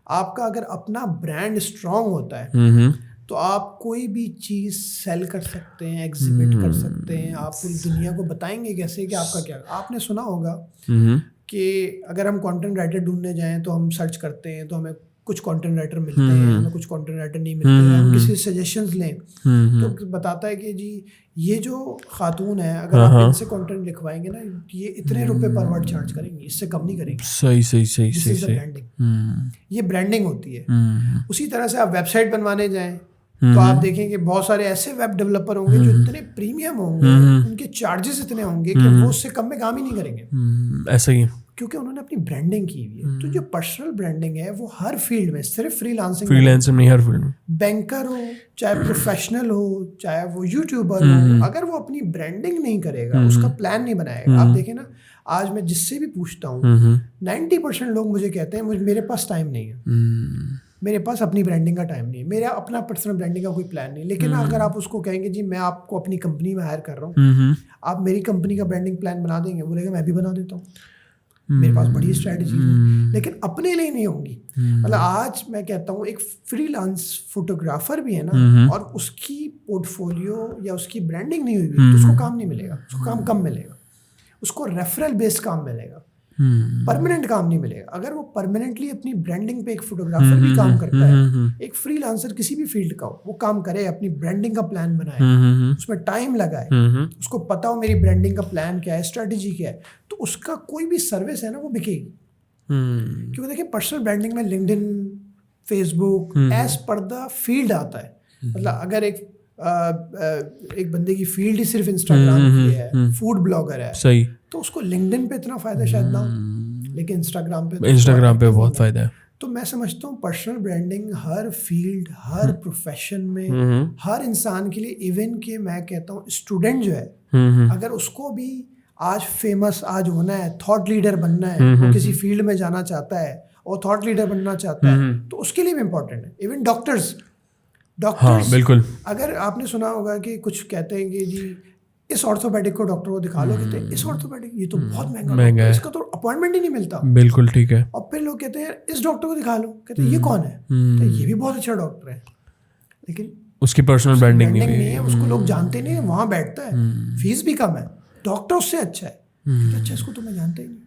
आपका अगर अपना ब्रांड स्ट्रांग होता है तो आप कोई भी चीज़ सेल कर सकते हैं, एग्जिबिट कर सकते हैं, आप पूरी दुनिया को बताएंगे कैसे कि आपका क्या। आपने सुना होगा कि अगर हम कंटेंट राइटर ढूंढने जाएं तो हम सर्च करते हैं, तो हमें कुछ कंटेंट राइटर मिलते हैं, हमें कुछ कंटेंट राइटर नहीं मिलते हैं। हम किसी सजेशंस लें तो बताता है कि जी ये जो खातून है, अगर आप इनसे कंटेंट लिखवाएंगे ना, ये इतने रुपए पर वर्ड चार्ज करेंगी, इससे कम नहीं करेंगे। सही सही सही सही। ब्रांडिंग, ये ब्रांडिंग होती है। उसी तरह से आप वेबसाइट बनवाने जाएं तो आप देखेंगे बहुत सारे ऐसे वेब डेवलपर होंगे जो इतने प्रीमियम होंगे, उनके चार्जेस इतने होंगे कि वो उससे कम में काम ही नहीं करेंगे। ऐसा ही, क्योंकि उन्होंने अपनी ब्रांडिंग की हुई है। तो जो पर्सनल ब्रांडिंग है वो हर फील्ड में, सिर्फ फ्रीलांसिंग नहीं, हर फील्ड में, बैंकर हो चाहे प्रोफेशनल हो चाहे वो यूट्यूबर हो, अगर वो अपनी ब्रांडिंग नहीं करेगा, उसका प्लान नहीं बनाएगा। आप देखें ना, आज मैं जिससे भी पूछता हूँ 90% लोग मुझे कहते हैं मेरे पास टाइम नहीं है, मेरे पास अपनी ब्रांडिंग का टाइम नहीं है, मेरा अपना पर्सनल ब्रांडिंग का कोई प्लान नहीं। लेकिन अगर आप उसको कहेंगे जी मैं आपको अपनी कंपनी में हायर कर रहा हूँ, आप मेरी कंपनी का ब्रांडिंग प्लान बना देंगे, बोलेगा मैं भी बना देता हूँ, मेरे पास बड़ी स्ट्रैटेजी है, लेकिन अपने लिए नहीं होंगी। मतलब आज मैं कहता हूँ एक फ्रीलांस फोटोग्राफर भी है ना, और उसकी पोर्टफोलियो या उसकी ब्रांडिंग नहीं हुई तो उसको काम नहीं मिलेगा, उसको काम कम मिलेगा, उसको रेफरल बेस्ड काम मिलेगा, परमानेंट काम नहीं मिलेगा। अगर वो परमानेंटली अपनी ब्रांडिंग पे एक फोटोग्राफर भी काम करता है, एक फ्रीलांसर किसी भी फील्ड का हो, वो काम करे, अपनी ब्रांडिंग का प्लान बनाए, उसमें टाइम लगाए, उसको पता हो मेरी ब्रांडिंग का प्लान क्या है, स्ट्रेटेजी क्या है, तो उसका कोई भी सर्विस है ना वो बिकेगी। क्योंकि देखिए पर्सनल ब्रांडिंग में LinkedIn, Facebook as per the field आता है। मतलब अगर एक बंदे की फील्ड ही सिर्फ इंस्टाग्राम की है, फूड ब्लॉगर है, सही, तो उसको लिंक्डइन पे इतना फायदा शायद ना हो, लेकिन इंस्टाग्राम पे बहुत फायदा है। तो मैं समझता हूँ पर्सनल ब्रांडिंग हर फील्ड, हर प्रोफेशन में, हर इंसान के लिए, इवन के मैं कहता हूँ स्टूडेंट जो है, अगर उसको भी आज फेमस आज होना है, थॉट लीडर बनना है, वो किसी फील्ड में जाना चाहता है और थॉट लीडर बनना चाहता है, तो उसके लिए भी इम्पोर्टेंट है। इवन डॉक्टर्स, हाँ, बिल्कुल, अगर आपने सुना होगा कि कुछ कहते हैं कि जी इस ऑर्थोपेडिक को डॉक्टर को दिखा लो, कहते हैं इस ऑर्थोपेडिक ये तो बहुत महंगा है, इसका तो अपॉइंटमेंट ही नहीं मिलता। बिल्कुल ठीक है। और फिर लोग कहते हैं इस डॉक्टर को दिखा लो, कहते हैं ये कौन है, तो ये भी बहुत अच्छा डॉक्टर है, लेकिन उसकी पर्सनल ब्रांडिंग नहीं है, उसको लोग जानते नहीं है, वहाँ बैठता है, फीस भी कम है, डॉक्टर उससे अच्छा है, अच्छा इसको तो मैं जानता ही नहीं।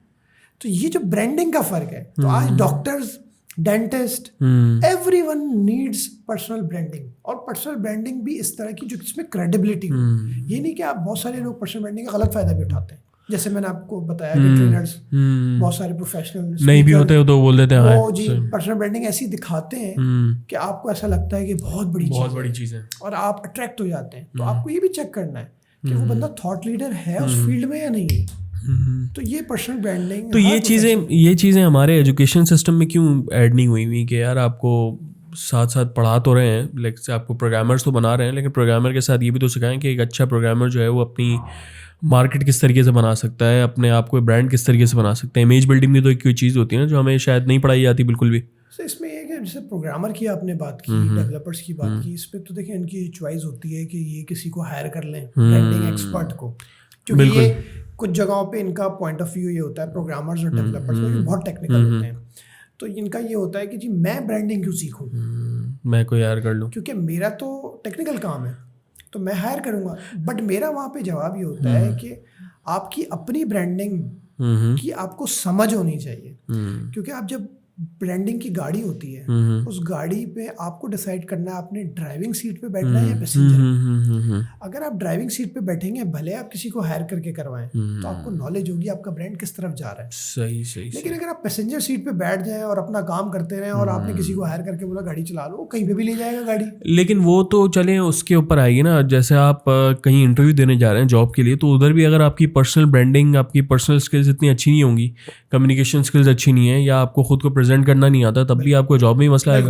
तो ये जो ब्रांडिंग का फर्क है, तो आज doctors, dentist, everyone needs personal branding, और पर्सनल ब्रांडिंग भी इस तरह की जो इसमें क्रेडिबिलिटी हो। ये नहीं कि आप, बहुत सारे लोग पर्सनल ब्रांडिंग का गलत फायदा भी उठाते हैं, जैसे मैंने आपको बताया कि ट्रेनर्स, बहुत सारे प्रोफेशनल नहीं भी होते हो तो बोल देते हैं वो जी पर्सनल ब्रांडिंग ऐसी दिखाते हैं कि आपको ऐसा लगता है कि बहुत बड़ी चीज़ है और आप अट्रैक्ट हो जाते हैं। तो आपको ये भी चेक करना है कि वो बंदा थॉट लीडर है उस फील्ड में या नहीं है। तो ये पर्सनल ब्रांडिंग, तो ये चीज़ें हमारे एजुकेशन सिस्टम में क्यों ऐड नहीं हुई कि यार आपको साथ साथ पढ़ा तो रहे हैं, लाइक से आपको प्रोग्रामर्स तो बना रहे हैं, लेकिन प्रोग्रामर के साथ ये भी तो सिखाएं कि एक अच्छा प्रोग्रामर जो है वो अपनी मार्केट किस तरीके से बना सकता है, अपने आप को ब्रांड किस तरीके से बना सकता है। इमेज बिल्डिंग भी तो एक कोई चीज़ होती है ना जो हमें शायद नहीं पढ़ाई जाती बिल्कुल भी। तो इसमें ये कि जैसे प्रोग्रामर की आपने बात की, डेवलपर्स की बात की, इसमें तो देखिए इनकी चॉइस होती है कि ये किसी को हायर कर लें, ब्रांडिंग एक्सपर्ट को, क्योंकि ये कुछ जगहों पे इनका पॉइंट ऑफ व्यू ये होता है, प्रोग्रामर्स और डेवलपर्स बहुत टेक्निकल होते हैं, तो इनका ये होता है कि जी मैं ब्रांडिंग क्यों सीखूं, मैं कोई हायर कर लूं, क्योंकि मेरा तो टेक्निकल काम है तो मैं हायर करूंगा। बट मेरा वहाँ पे जवाब ये होता है कि आपकी अपनी ब्रांडिंग की आपको समझ होनी चाहिए, क्योंकि आप जब ब्रांडिंग की गाड़ी होती है, उस गाड़ी पे आपको डिसाइड करना है आपने ड्राइविंग सीट पे बैठना है या पैसेंजर। अगर आप ड्राइविंग सीट पे बैठेंगे, भले आप किसी को हायर करके करवाएं, तो आपको नॉलेज होगी आपका ब्रांड किस तरफ जा रहा है। सही। लेकिन अगर आप पैसेंजर सीट पे बैठ जाएं और अपना काम करते रहें और आपने किसी को हायर करके बोला गाड़ी चला लो, कहीं पे भी ले जाएगा गाड़ी। लेकिन वो तो चले उसके ऊपर आएगी ना, जैसे आप कहीं इंटरव्यू देने जा रहे हैं जॉब के लिए, तो उधर भी अगर आपकी पर्सनल ब्रांडिंग, आपकी पर्सनल स्किल्स इतनी अच्छी नहीं होंगी, कम्युनिकेशन स्किल्स अच्छी नहीं है, या आपको खुद को प्रेजेंट करना नहीं आता, तब भी आपको जॉब में ही मसला आएगा।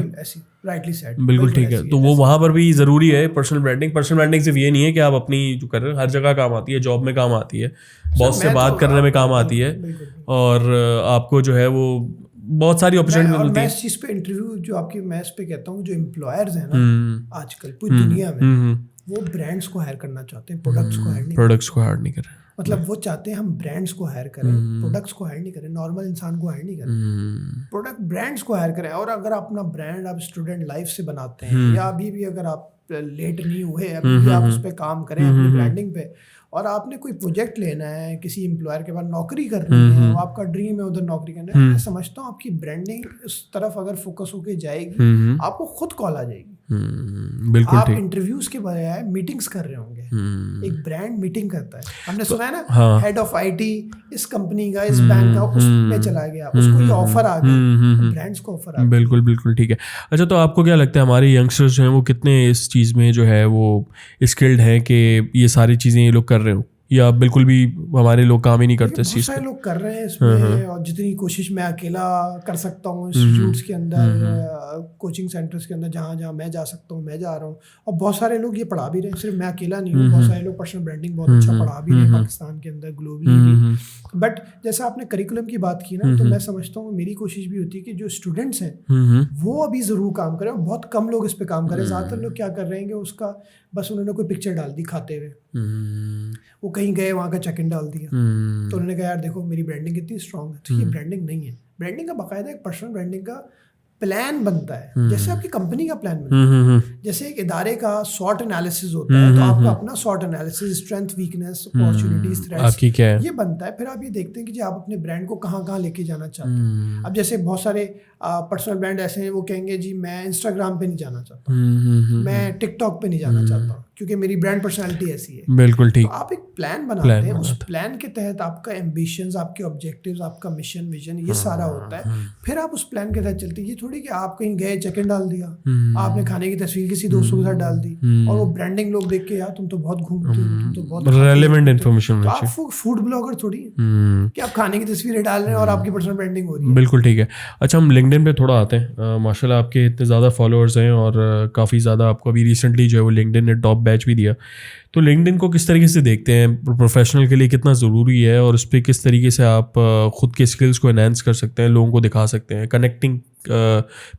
बिल्कुल ठीक है। तो वो वहाँ पर भी ज़रूरी है पर्सनल ब्रांडिंग। पर्सनल ब्रांडिंग सिर्फ ये नहीं है कि आप अपनी जो कर रहे हो हर जगह काम आती है, जॉब में काम आती है, बॉस से बात करने में काम आती है, और आपको जो है वो बहुत सारी अपॉर्चुनिटी मिलती है। मैं इस चीज़ पे इंटरव्यू जो आपकी मैं इस पे कहता हूँ, जो एम्प्लॉयर्स हैं ना आजकल पूरी दुनिया में, वो ब्रांड्स को हायर करना चाहते हैं, प्रोडक्ट्स को हायर नहीं कर रहे। मतलब वो चाहते हैं हम ब्रांड्स को हायर करें, प्रोडक्ट्स को हायर नहीं करें, नॉर्मल इंसान को हायर नहीं करें, प्रोडक्ट ब्रांड्स को हायर करें। और अगर आप अपना ब्रांड आप स्टूडेंट लाइफ से बनाते हैं, या अभी भी अगर आप लेट नहीं हुए, अभी भी आप उस पर काम करें अपनी ब्रांडिंग पे, और आपने कोई प्रोजेक्ट लेना है, किसी एम्प्लॉयर के पास नौकरी करनी है, आपका ड्रीम है उधर नौकरी करना है, मैं समझता हूँ आपकी ब्रांडिंग इस तरफ अगर फोकस होके जाएगी, आपको खुद कॉल आ जाएगी। बिल्कुल आप इंटरव्यूज के बजाय मीटिंग्स कर रहे होंगे। एक ब्रांड मीटिंग करता है, हमने सुना है ना, हेड ऑफ आईटी इस कंपनी का, इस बैंक का, उसमें चला गया, उसको ये ऑफर आ गया, ब्रांड्स को ऑफर आ गया। बिल्कुल ठीक है। अच्छा, तो आपको क्या लगता है हमारे यंगस्टर्स जो हैं वो कितने इस चीज़ में जो है वो स्किल्ड हैं कि ये सारी चीज़ें ये लोग कर रहे हो, या बिल्कुल भी हमारे लोग काम ही नहीं करते इस चीज़ पे? बहुत सारे लोग कर रहे हैं इसमें, और जितनी कोशिश मैं अकेला कर सकता हूँ इंस्टीट्यूट्स के अंदर, कोचिंग सेंटर्स के अंदर, जहाँ जहाँ मैं जा सकता हूँ मैं जा रहा हूँ। और बहुत सारे लोग ये पढ़ा भी रहे हैं, सिर्फ मैं अकेला नहीं हूँ, बहुत सारे लोग पर्सनल ब्रांडिंग बहुत अच्छा पढ़ा भी रहे हैं पाकिस्तान के अंदर, ग्लोबली भी। बट जैसा आपने करिकुलम की बात की ना, तो मैं समझता हूँ मेरी कोशिश भी होती है कि जो स्टूडेंट्स हैं वो अभी ज़रूर काम करें, और बहुत कम लोग इस पर काम करें। ज़्यादातर लोग क्या कर रहे हैं कि उसका बस उन्होंने कोई पिक्चर डाल दी खाते हुए, वो कहीं गए वहाँ का चेक इन डाल दिया, तो उन्होंने कहा यार देखो मेरी ब्रांडिंग कितनी स्ट्रांग है। तो ये ब्रांडिंग नहीं है। ब्रांडिंग का बाकायदा एक पर्सनल ब्रांडिंग का प्लान बनता है, जैसे आपकी कंपनी का प्लान बनता है, जैसे एक इदारे का SWOT एनालिसिस होता है, तो आपका अपना SWOT analysis, strength, weakness, opportunities, threats, ये बनता है। फिर आप ये देखते हैं कि जी आप अपने ब्रांड को कहाँ कहाँ लेके जाना चाहते हैं। अब जैसे बहुत सारे पर्सनल ब्रांड ऐसे हैं, वो कहेंगे जी मैं इंस्टाग्राम पे नहीं जाना चाहता, मैं टिकटॉक पे नहीं जाना चाहता, क्योंकि मेरी ब्रांड पर्सनालिटी ऐसी है। बिल्कुल ठीक। तो आप एक प्लान बनाते हैं, उस प्लान के तहत आपका एम्बिशंस, आपके ऑब्जेक्टिव्स, आपका मिशन, विजन, ये सारा होता है। फिर आप उस प्लान के तहत चलते हैं। ये थोड़ी कि आप कहीं गए चेक इन डाल दिया, आपने खाने की तस्वीर किसी दोस्तों के साथ डाल दी, और वो ब्रांडिंग लोग देख के यार तुम तो बहुत घूमते हो, तुम तो बहुत रेलेवेंट इन्फॉर्मेशन। तो आप फूड ब्लॉगर थोड़ी कि आप खाने की तस्वीरें डाल रहे हैं और आपकी पर्सनल ब्रांडिंग हो रही है। बिल्कुल ठीक है। अच्छा, हम लिंक्डइन पे थोड़ा आते हैं। माशाल्लाह आपके इतने ज़्यादा फॉलोअर्स हैं, और काफ़ी ज़्यादा आपको अभी रिसेंटली जो है वो लिंक्डइन ने टॉप बैच भी दिया। तो लिंक्डइन को किस तरीके से देखते हैं, प्रोफेशनल के लिए कितना ज़रूरी है, और उस पर किस तरीके से आप ख़ुद के स्किल्स को एनहांस कर सकते हैं, लोगों को दिखा सकते हैं, कनेक्टिंग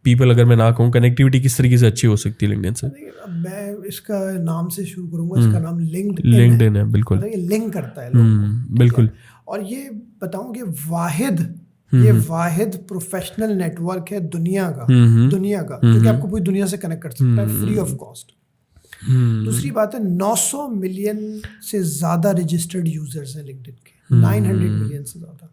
पीपल, अगर मैं ना कहूँ, कनेक्टिविटी किस तरीके से अच्छी हो सकती है लिंक्डइन से? मैं इसका नाम से शुरू करूँगा, इसका नाम लिंक्डइन है। बिल्कुल, ये लिंक करता है लोगों को। बिल्कुल। और ये बताऊँ कि वाहिद प्रोफेशनल नेटवर्क है दुनिया का, क्योंकि आपको पूरी दुनिया से कनेक्ट कर सकता है फ्री ऑफ कॉस्ट। दूसरी बात है 900 मिलियन से ज़्यादा रजिस्टर्ड यूजर्स हैं लिंक्डइन के, 900 मिलियन से ज़्यादा।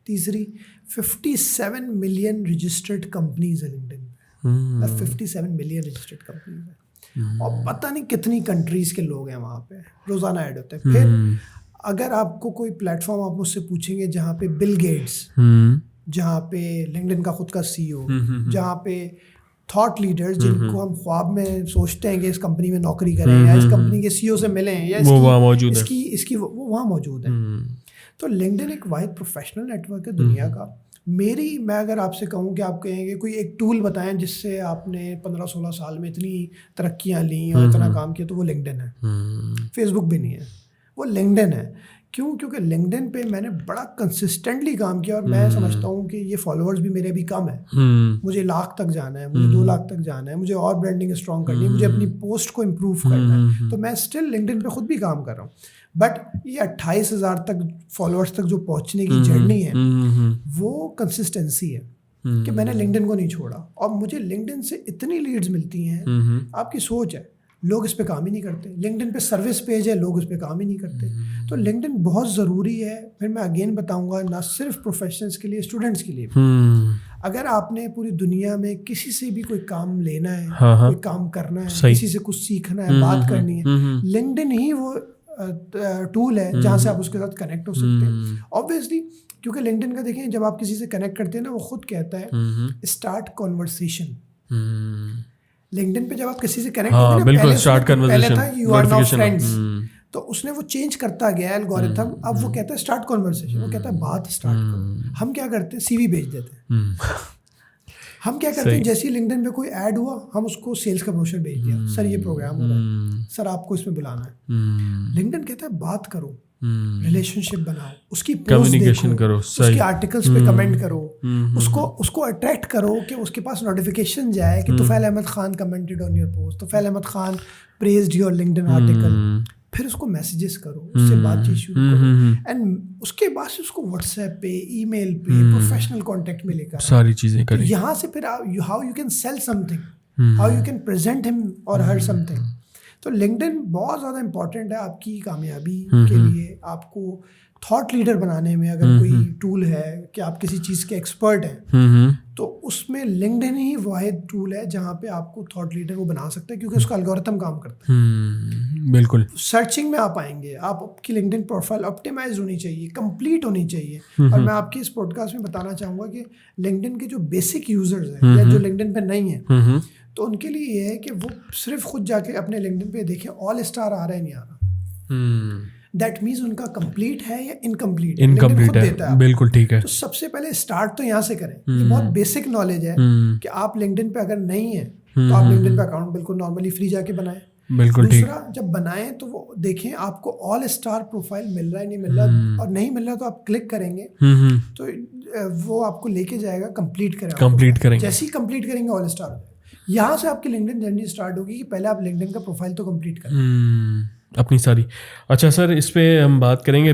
तीसरी 57 मिलियन रजिस्टर्ड कंपनीज है लिंक्डइन पे, 57 मिलियन रजिस्टर्ड कंपनीज है, और पता नहीं कितनी कंट्रीज़ के लोग हैं वहाँ पे, रोज़ाना ऐड होते हैं। फिर अगर आपको कोई प्लेटफॉर्म आप मुझसे पूछेंगे जहाँ पे बिल गेट्स, जहाँ पे लिंक्डइन का खुद का CEO, जहाँ पे थॉट लीडर्स जिनको हम ख्वाब में सोचते हैं कि इस कंपनी में नौकरी करें या इस कंपनी के CEO से मिलें या इसकी वो वहाँ मौजूद है। तो लिंक्डइन एक वाहिद प्रोफेशनल नेटवर्क है दुनिया का। मैं अगर आपसे कहूँ कि आप कहेंगे कोई एक टूल बताएं जिससे आपने 15-16 साल में इतनी तरक्कियाँ ली और इतना काम किया, तो वो लिंक्डइन है। फेसबुक भी नहीं है, वो लिंक्डइन है। क्यों? क्योंकि लिंक्डइन पे मैंने बड़ा कंसिस्टेंटली काम किया और मैं समझता हूँ कि ये फॉलोअर्स भी मेरे भी कम है। मुझे 1 लाख तक जाना है, मुझे 2 लाख तक जाना है, मुझे और ब्रांडिंग स्ट्रॉन्ग करनी है, मुझे अपनी पोस्ट को इम्प्रूव करना है। तो मैं स्टिल लिंक्डइन पे खुद भी काम कर रहा हूँ, बट ये 28,000 तक फॉलोअर्स तक जो पहुँचने की जर्नी है वो कंसिस्टेंसी है कि मैंने लिंक्डइन को नहीं छोड़ा। और मुझे लिंक्डइन से इतनी लीड्स मिलती हैं, आपकी सोच है, लोग इस पे काम ही नहीं करते। लिंक्डइन पे सर्विस पेज है, लोग इस पे काम ही नहीं करते। तो लिंक्डइन बहुत ज़रूरी है। फिर मैं अगेन बताऊंगा, ना सिर्फ प्रोफेशनल्स के लिए, स्टूडेंट्स के लिए भी। अगर आपने पूरी दुनिया में किसी से भी कोई काम लेना है, कोई काम करना है, किसी से कुछ सीखना है, बात करनी है, लिंक्डइन ही वो टूल है जहाँ से आप उसके साथ कनेक्ट हो सकते हैं। ऑब्वियसली क्योंकि लिंक्डइन का देखें, जब आप किसी से कनेक्ट करते हैं ना, वो खुद कहता है स्टार्ट कॉन्वर्सेशन। लिंक्डइन पे जब आप किसी से कनेक्ट होते हैं, पहले था यू आर नाउ फ्रेंड्स, तो उसने वो चेंज करता गया एल्गोरिथम। अब वो कहता है स्टार्ट कॉन्वर्सेशन, वो कहता है बात स्टार्ट करो। हम क्या करते हैं, CV भेज देते हैं। हम क्या करते हैं, जैसे ही लिंक्डइन पे कोई ऐड हुआ, हम उसको सेल्स का ब्रोशर भेज दिया, सर ये प्रोग्राम हो रहा है, सर आपको इसमें बुलाना है। लिंक्डइन कहता है बात करो, रिलेशनशिप बनाओ, उसकी कम्युनिकेशन करो, उसके आर्टिकल्स पे कमेंट करो, उसको अट्रैक्ट करो कि उसके पास नोटिफिकेशन जाए कि Tufail Ahmed Khan commented on your post, Tufail Ahmed Khan praised your LinkedIn article. फिर उसको मैसेजेस करो, उससे बातचीत शुरू करो, एंड उसके बाद से उसको व्हाट्सएप पे, ईमेल पे, प्रोफेशनल कांटेक्ट में लेकर सारी चीजें करें। यहाँ से फिर how you can sell something, how you can present him और हर समथिंग। तो लिंक्डइन बहुत ज़्यादा इंपॉर्टेंट है आपकी कामयाबी के लिए। आपको थॉट लीडर बनाने में अगर कोई टूल है कि आप किसी चीज़ के एक्सपर्ट हैं, तो उसमें लिंक्डइन ही वाहिद टूल है जहाँ पे आपको थॉट लीडर वो बना सकता है, क्योंकि उसका एल्गोरिथम काम करता है। बिल्कुल। सर्चिंग में आप आएंगे, आपकी लिंक्डइन प्रोफाइल ऑप्टिमाइज होनी चाहिए, कंप्लीट होनी चाहिए। और मैं आपके इस पॉडकास्ट में बताना चाहूँगा कि लिंक्डइन के जो बेसिक यूजर्स हैं या जो लिंक्डइन पे नहीं है, तो उनके लिए ये है कि वो सिर्फ खुद जाके अपने लिंक्डइन पे देखें ऑल स्टार आ रहा है नहीं आ रहा। दैट मीन्स उनका कंप्लीट है या इनकम्प्लीट है, इनकम्प्लीट है। बिल्कुल ठीक है। तो सबसे पहले स्टार्ट तो यहाँ से करें। ये बहुत बेसिक नॉलेज है कि आप लिंक्डइन पे अगर नहीं है तो आप लिंक्डइन पे अकाउंट बिल्कुल नॉर्मली फ्री जाके बनाएं। बिल्कुल ठीक। दूसरा, जब बनाएं तो वो देखें आपको ऑल स्टार प्रोफाइल मिल रहा है नहीं मिल रहा, और नहीं मिल रहा तो आप क्लिक करेंगे तो वो आपको लेके जाएगा कंप्लीट करेंगे। जैसे ही कंप्लीट करेंगे ऑल स्टार, यहाँ से आपकी लिंक्डइन जर्नी स्टार्ट होगी कि पहले आप लिंक्डइन का प्रोफाइल तो कंप्लीट करें अपनी सारी। अच्छा सर, इस पे हम बात करेंगे,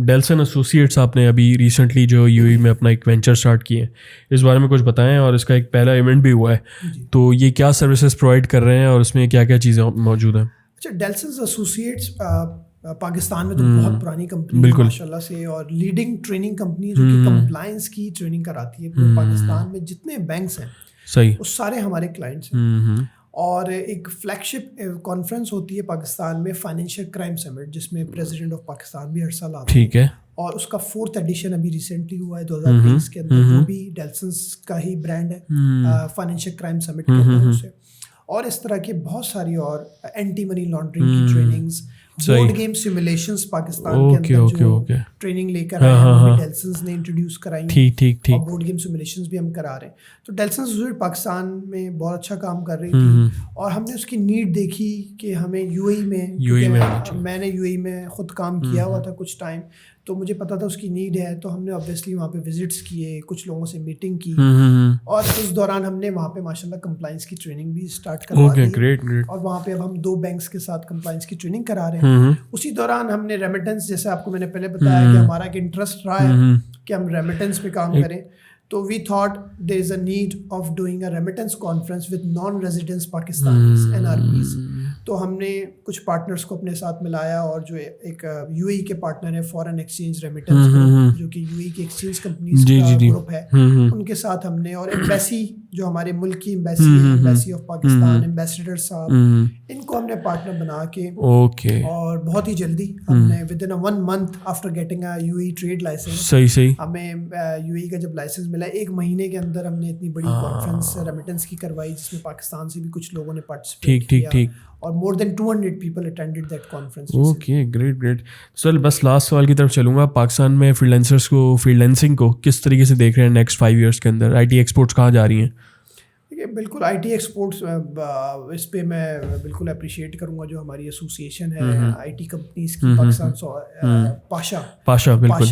डेल्सन एसोसिएट्स आपने अभी रिसेंटली जो यूएई में अपना एक वेंचर स्टार्ट किए हैं, इस बारे में कुछ बताएं। और इसका एक पहला इवेंट भी हुआ है, तो ये क्या सर्विसेज प्रोवाइड कर रहे हैं और इसमें क्या क्या चीज़ें मौजूद हैं? अच्छा, डेल्सन एसोसिएट्स पाकिस्तान में तो बहुत पुरानी कंपनी है माशाल्लाह से, और लीडिंग ट्रेनिंग कंपनी जो कि कंप्लायंस की ट्रेनिंग कराती है पूरे पाकिस्तान में। जितने बैंक्स हैं सही, वो सारे हमारे क्लाइंट्स हैं। और एक फ्लैगशिप कॉन्फ्रेंस होती है पाकिस्तान में, फाइनेंशियल क्राइम समिट, जिसमें प्रेसिडेंट ऑफ पाकिस्तान भी हर साल आता है। ठीक है। और उसका 4th एडिशन अभी रिसेंटली हुआ है 2023 के अंदर। वो भी डेल्सन्स का ही ब्रांड है, फाइनेंशियल क्राइम समिट कहते हैं उसे। और इस तरह की बहुत सारी और एंटी मनी लॉन्ड्रिंग की trainings, board game simulations Pakistan के अंदर जो ट्रेनिंग लेकर आए हैं, डेल्सन्स ने इंट्रोड्यूस कराई। ठीक। और बोर्ड गेम सिमुलेशंस भी हम करा रहे हैं। तो डेल्सन्स पाकिस्तान में बहुत अच्छा काम कर रही थी, और हमने उसकी नीड देखी कि हमें यूएई में मैंने यूएई में खुद काम किया हुआ था कुछ टाइम, तो मुझे पता था उसकी नीड है। तो हमने ऑब्वियसली वहाँ पे विजिट्स किए, कुछ लोगों से मीटिंग की, और उस दौरान हमने वहाँ पे माशाल्लाह कंप्लायंस की ट्रेनिंग भी स्टार्ट करवा दी। ग्रेट। और वहाँ पे अब हम 2 बैंक्स के साथ कंप्लायंस की ट्रेनिंग करा रहे हैं। उसी दौरान हमने रेमिटेंस, जैसे आपको मैंने पहले बताया कि हमारा एक इंटरेस्ट रहा है कि हम रेमिटेंस पे काम करें, तो we thought there is a need of doing a remittance conference with non residents Pakistanis NRPs। तो हमने कुछ पार्टनर्स को अपने साथ मिलाया और जो एक यूएई के पार्टनर है फॉरेन एक्सचेंज रेमिटेंस ग्रुप, जो कि यूएई की एक्सचेंज कंपनीज का ग्रुप है, उनके साथ हमने, और एम्बेसी जो हमारे मुल्क की एम्बेसी ऑफ पाकिस्तान, एम्बेसडर साहब, इनको हमने पार्टनर बना के और बहुत ही जल्दी हमने within 1 month after getting a UAE trade license, सही हमें यूएई का जब लाइसेंस मिला 1 महीने के अंदर हमने इतनी बड़ी कॉन्फ्रेंस रेमिटेंस की करवाई, जिसमें पाकिस्तान से भी कुछ लोगों ने पार्टिसिपेट किया और more than 200 people attended that conference. Okay, great. चल बस लास्ट सवाल की तरफ चलूंगा। पाकिस्तान में फ्रीलांसिंग को किस तरीके से देख रहे हैं नेक्स्ट 5 years के अंदर? आईटी एक्सपोर्ट्स कहाँ जा रही हैं? बिल्कुल आईटी एक्सपोर्ट्स, इस पे मैं बिल्कुल अप्रिशिएट करूंगा जो हमारी एसोसिएशन है आईटी कंपनीज की पाकिस्तान, पाशा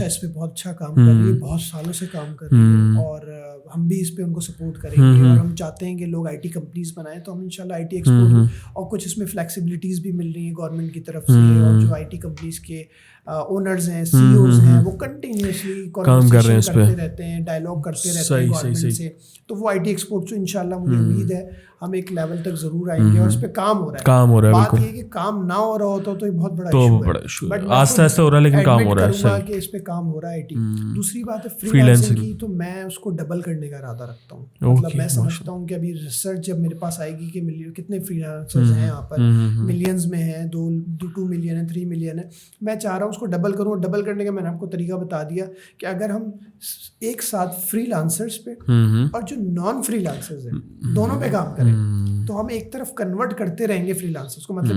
इस पे बहुत अच्छा काम कर रही है, बहुत सालों से काम कर रही है, और हम भी इस पे उनको सपोर्ट करेंगे और हम चाहते हैं कि लोग आईटी कंपनीज बनाएं, तो हम इंशाल्लाह आईटी एक्सपोर्ट, और कुछ इसमें फ्लेक्सिबिलिटीज भी मिल रही हैं गवर्नमेंट की तरफ से, और जो आईटी कंपनीज के ओनर्स हैं, सीईओज हैं, वो कंटिन्यूअसली काम कर रहे हैं, करते रहते हैं, डायलॉग करते रहते हैं गवर्नमेंट से, तो वो आईटी एक्सपोर्ट से इंशाल्लाह मुझे उम्मीद है हम एक लेवल तक जरूर आएंगे, और इस पे काम हो रहा है। बात ये कि काम ना हो रहा होता तो ये बहुत बड़ा इशू है, बट आस्ते आस्ते हो रहा है, लेकिन काम हो रहा है, सही कि इस पे काम हो रहा है आईटी। दूसरी बात है फ्रीलांसिंग की, तो मैं उसको डबल करने का इरादा रखता हूँ। मतलब मैं समझता हूँ कि अभी रिसर्च जब मेरे पास आएगी कि कितने फ्रीलांसर्स हैं यहाँ पर, मिलियंस में हैं, 2 मिलियन है, 3 मिलियन है, मैं चाह रहा हूँ उसको डबल करूँ। डबल करने का मैंने आपको तरीका बता दिया कि अगर हम एक साथ फ्रीलांसर्स पे और जो नॉन फ्रीलांसर्स हैं दोनों पे काम करें, तो हम एक तरफ कन्वर्ट करते रहेंगे फ्रीलांसर्स को। मतलब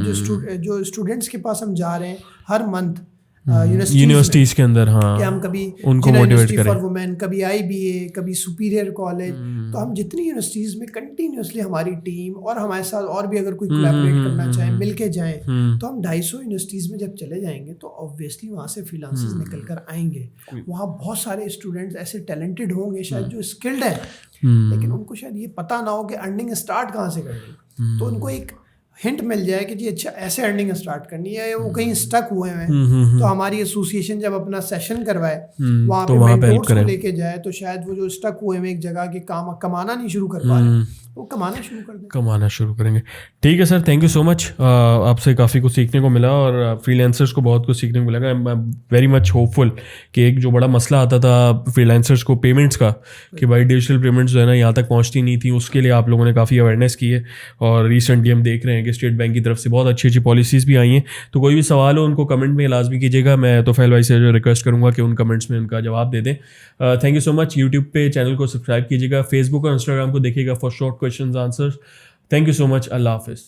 जो स्टूडेंट्स के पास हम जा रहे हैं हर मंथ यूनिवर्सिटीज के अंदर, हाँ, कि हम कभी उनको मोटिवेट करें, फॉर वुमेन, कभी आईबीए, कभी सुपीरियर कॉलेज, तो हम जितनी यूनिवर्सिटीज में कंटिन्यूअसली हमारी टीम और हमारे साथ और भी अगर कोई कोलैबोरेट करना चाहे, मिलके जाएं, तो हम 250 यूनिवर्सिटीज में जब चले जाएंगे तो ऑब्वियसली वहाँ से फ्रीलांसर्स निकल कर आएंगे। वहाँ बहुत सारे स्टूडेंट्स ऐसे टैलेंटेड होंगे शायद जो स्किल्ड है, लेकिन उनको शायद ये पता ना हो कि अर्निंग स्टार्ट कहाँ से करनी, तो उनको एक हिंट मिल जाए कि जी अच्छा ऐसे अर्निंग स्टार्ट करनी है, वो कहीं स्टक हुए हैं, तो हमारी एसोसिएशन जब अपना सेशन करवाए वहाँ पे मेंटोर्स को लेके जाए, तो शायद वो जो स्टक हुए हैं एक जगह के काम कमाना नहीं शुरू कर पा रहे, वो कमाना शुरू करेंगे। ठीक है sir, thank you so much. आपसे काफ़ी कुछ सीखने को मिला और फ्रीलांसर्स को बहुत कुछ सीखने को मिला। I am very much hopeful कि एक जो बड़ा मसला आता था फ्रीलांसर्स को पेमेंट्स का, कि भाई डिजिटल पेमेंट्स जो है ना यहाँ तक पहुँचती नहीं थी, उसके लिए आप लोगों ने काफ़ी अवेयरनेस की है, और रिसेंटली हम देख रहे हैं कि स्टेट बैंक की तरफ से बहुत अच्छी अच्छी पॉलिसीज़ भी आई हैं। तो कोई भी सवाल हो उनको कमेंट में लाजमी कीजिएगा, मैं तोफैल भाई से जो रिक्वेस्ट करूँगा कि उन कमेंट्स में उनका जवाब दे दें। Thank you so much. YouTube पे चैनल को सब्सक्राइब कीजिएगा, फेसबुक और इंस्टाग्राम को देखिएगा for short questions answers. Thank you so much. अल्लाह हाफिज़।